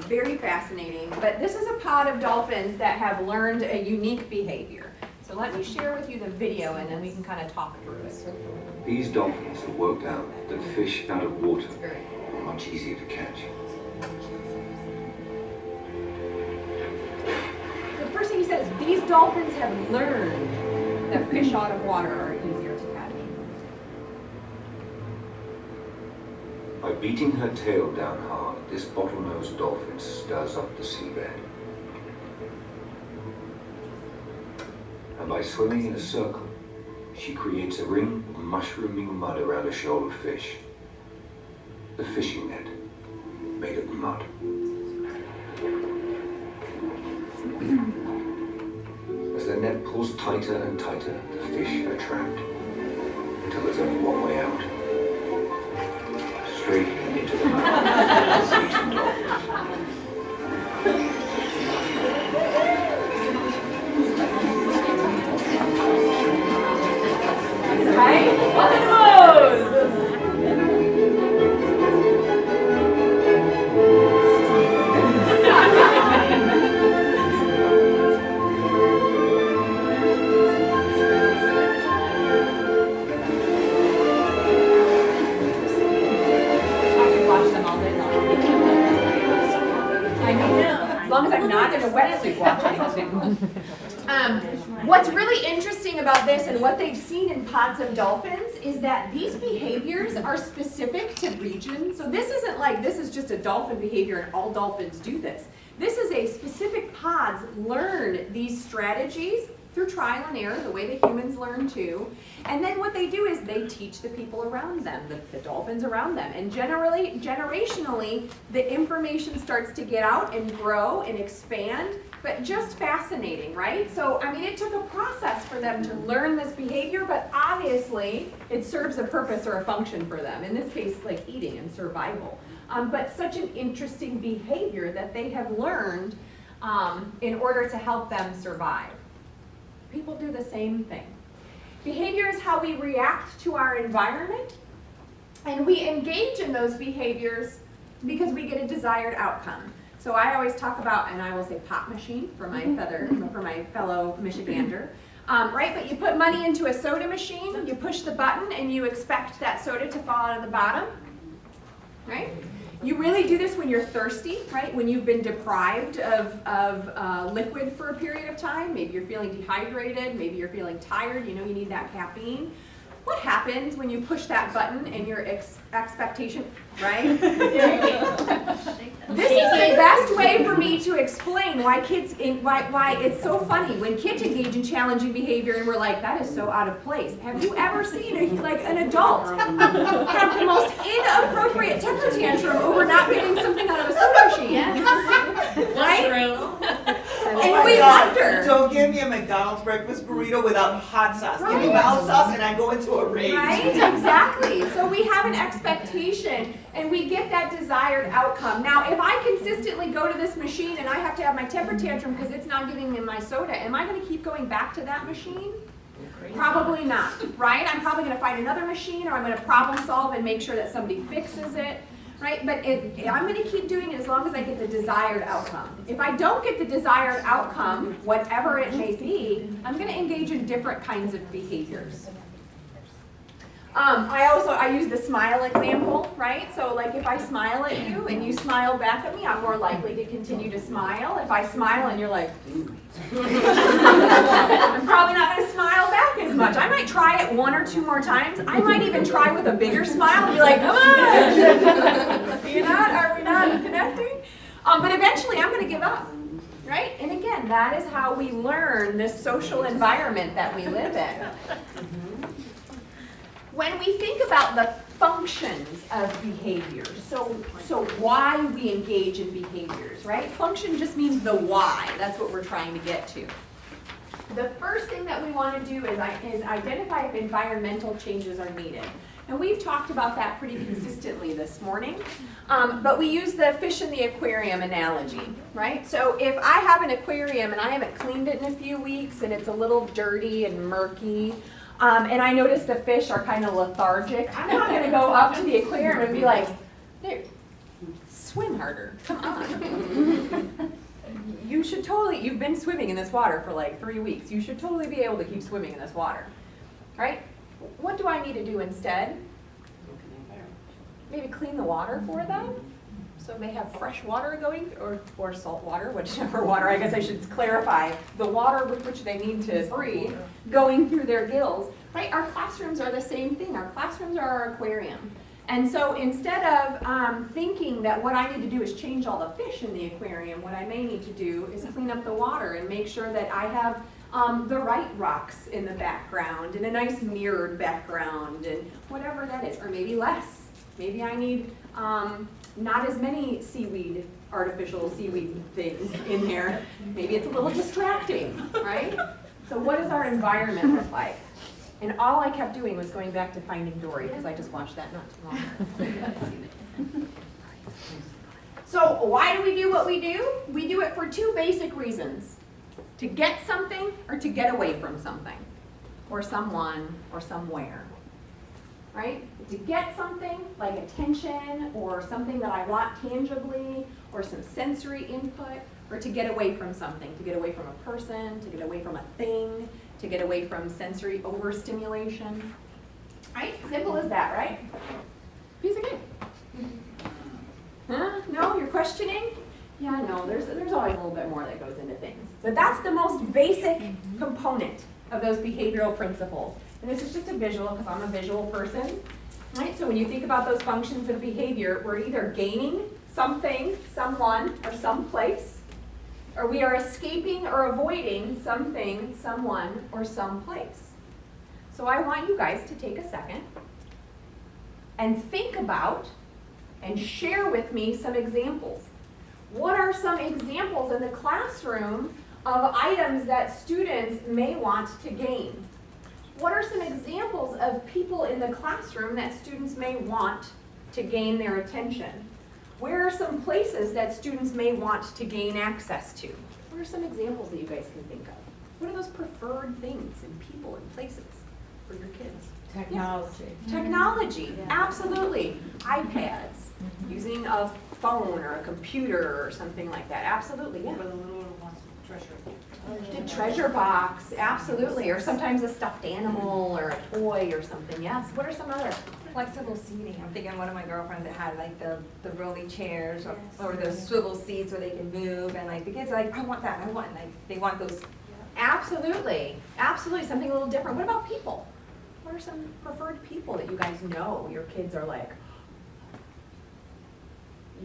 very fascinating. But this is a pod of dolphins that have learned a unique behavior. So let me share with you the video and then we can kind of talk through it. These dolphins have worked out that fish out of water are much easier to catch. The first thing he says, these dolphins have learned that fish out of water are easier to catch. By beating her tail down hard, this bottlenose dolphin stirs up the seabed. And by swimming in a circle, she creates a ring of mushrooming mud around a shoal of fish. The fishing net, made of mud. As the net pulls tighter and tighter, the fish are trapped, until there's only one way out. Straight into the mouth of eating dolphins. Right? Look at those! As long as I'm not in a wetsuit watching. What's really interesting about this and what they've seen in pods of dolphins is that these behaviors are specific to regions. So this isn't like this is just a dolphin behavior and all dolphins do this. This is a specific pods learn these strategies through trial and error, the way the humans learn too. And then what they do is they teach the people around them, the dolphins around them. And generally, generationally, the information starts to get out and grow and expand, but just fascinating, right? So, I mean, it took a process for them to learn this behavior, but obviously it serves a purpose or a function for them. In this case, like eating and survival. But such an interesting behavior that they have learned in order to help them survive. People do the same thing. Behavior is how we react to our environment, and we engage in those behaviors because we get a desired outcome. So I always talk about, and I will say pop machine for my fellow Michigander, right? But you put money into a soda machine, you push the button, and you expect that soda to fall out of the bottom, right? You really do this when you're thirsty, right? When you've been deprived of liquid for a period of time. Maybe you're feeling dehydrated, maybe you're feeling tired, you know you need that caffeine. What happens when you push that button and your expectation, right? This is the best way for me to explain why why it's so funny when kids engage in challenging behavior and we're like, that is so out of place. Have you ever seen an adult have the most inappropriate temper tantrum over not getting something out of a soda machine? Yes. Right? Oh And my we God. wonder. Don't give me a McDonald's breakfast burrito without hot sauce. Give me Right. mild sauce and I go into a rage. Right, exactly. So we have an expectation and we get that desired outcome. Now, if I consistently go to this machine and I have to have my temper tantrum because it's not giving me my soda, am I going to keep going back to that machine? Probably not, right? I'm probably going to find another machine, or I'm going to problem solve and make sure that somebody fixes it, right? But I'm going to keep doing it as long as I get the desired outcome. If I don't get the desired outcome, whatever it may be, I'm going to engage in different kinds of behaviors. I use the smile example, right? So like if I smile at you and you smile back at me, I'm more likely to continue to smile. If I smile and you're like, I'm probably not going to smile back as much. I might try it 1 or 2 more times. I might even try with a bigger smile and be like, come on! Are we not connecting? But eventually I'm going to give up, right? And again, that is how we learn this social environment that we live in. when we think about the functions of behavior, so why we engage in behaviors, right? Function just means the why. That's what we're trying to get to. The first thing that we want to do is identify if environmental changes are needed. And we've talked about that pretty consistently this morning, but we use the fish in the aquarium analogy, right? So if I have an aquarium and I haven't cleaned it in a few weeks and it's a little dirty and murky, and I notice the fish are kind of lethargic, I'm not going to go up to the aquarium and be like, "There, swim harder, come on." You should totally, you've been swimming in this water for like 3 weeks. You should totally be able to keep swimming in this water, right? What do I need to do instead? Maybe clean the water for them so they have fresh water going, or salt water, whichever water, I guess I should clarify, the water with which they need to breathe going through their gills, right? Our classrooms are the same thing. Our classrooms are our aquarium. And so instead of thinking that what I need to do is change all the fish in the aquarium, what I may need to do is clean up the water and make sure that I have the right rocks in the background and a nice mirrored background and whatever that is, or maybe less. Maybe I need not as many seaweed, artificial seaweed things in here. Maybe it's a little distracting, right? So what does our environment look like? And all I kept doing was going back to Finding Dory, because I just watched that not too long ago. So why do we do what we do? We do it for two basic reasons. To get something or to get away from something, or someone, or somewhere, right? To get something like attention, or something that I want tangibly, or some sensory input, or to get away from something, to get away from a person, to get away from a thing, to get away from sensory overstimulation. Right? Simple as that, right? Piece of cake. Huh? No? You're questioning? Yeah, no, there's always a little bit more that goes into things. But that's the most basic component of those behavioral principles. And this is just a visual, because I'm a visual person. Right? So when you think about those functions of behavior, we're either gaining something, someone, or someplace, or we are escaping or avoiding something, someone, or someplace. So I want you guys to take a second and think about and share with me some examples. What are some examples in the classroom of items that students may want to gain? What are some examples of people in the classroom that students may want to gain their attention? Where are some places that students may want to gain access to? What are some examples that you guys can think of? What are those preferred things and people and places for your kids? Technology. Yes. Technology, absolutely. iPads, using a phone or a computer or something like that, absolutely, yeah. For the little ones, treasure. The treasure box, absolutely, or sometimes a stuffed animal or a toy or something, yes. What are some other? Flexible seating. I'm thinking one of my girlfriends that had like the rolly chairs or the swivel seats where they can move, and like the kids are like, I want that, I want, like they want those. Absolutely, absolutely, something a little different. What about people? What are some preferred people that you guys know your kids are like,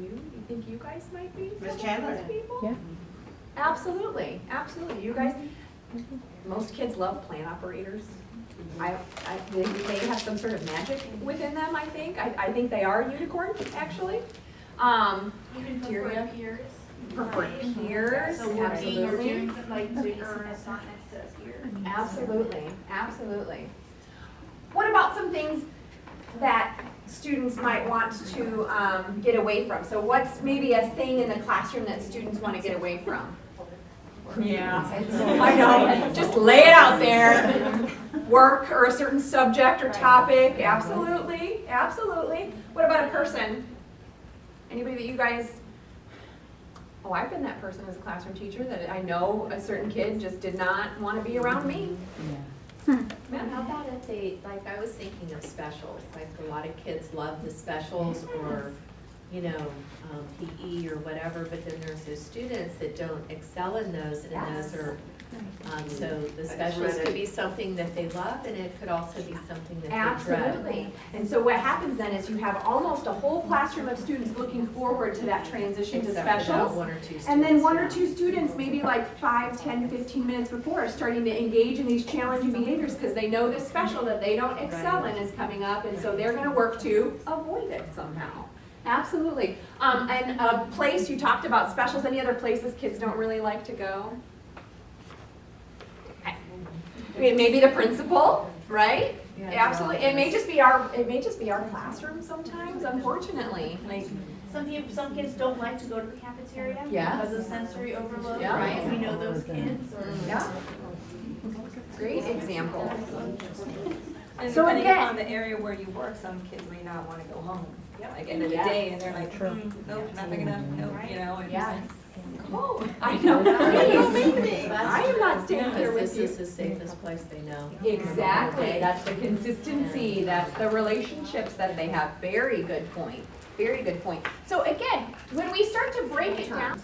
you think you guys might be Miss some of Chandler. those people? Yeah. Absolutely, absolutely. You guys, most kids love plant operators. They have some sort of magic within them, I think. I think they are unicorns, actually. Even Tyria? preferred peers. Preferred peers, So working or absolutely. doing something like to earn assignments to peers. Absolutely, absolutely. What about some things that students might want to get away from? So what's maybe a thing in the classroom that students want to get away from? Yeah, I know, just lay it out there. Work or a certain subject or topic, absolutely, absolutely. What about a person? Anybody that you guys, oh, I've been that person as a classroom teacher that I know a certain kid just did not want to be around me. How about if they, like I was thinking of specials, like a lot of kids love the specials or, you know, PE or whatever, but then there's those students that don't excel in those, and those are So the specialist could be something that they love, and it could also be something that they dread. Absolutely. And so what happens then is you have almost a whole classroom of students looking forward to that transition to Except for about specials. one or two students. And then one or yeah. two students, maybe like 5, 10, 15 minutes before, are starting to engage in these challenging behaviors because they know this special that they don't excel in is coming up, and so they're gonna work to avoid it somehow. Absolutely. And a place, you talked about specials, any other places kids don't really like to go? I mean, maybe the principal, right? Yeah, Absolutely. It may just be our classroom sometimes, unfortunately. Like, Some kids don't like to go to the cafeteria Yeah. because of sensory overload, Yeah. right? We know those kids. Or, yeah. Great example. And So depending again- upon the area where you work, some kids may not want to go home. Like end of the Yes. day, and they're like, nope, not big enough, nope, you know. And Yeah. Oh, I know. Please. I am not standing here Because with this you. is the safest place they know. Exactly. That's the consistency. That's the relationships that they have. Very good point. Very good point. So again, when we start to break it down,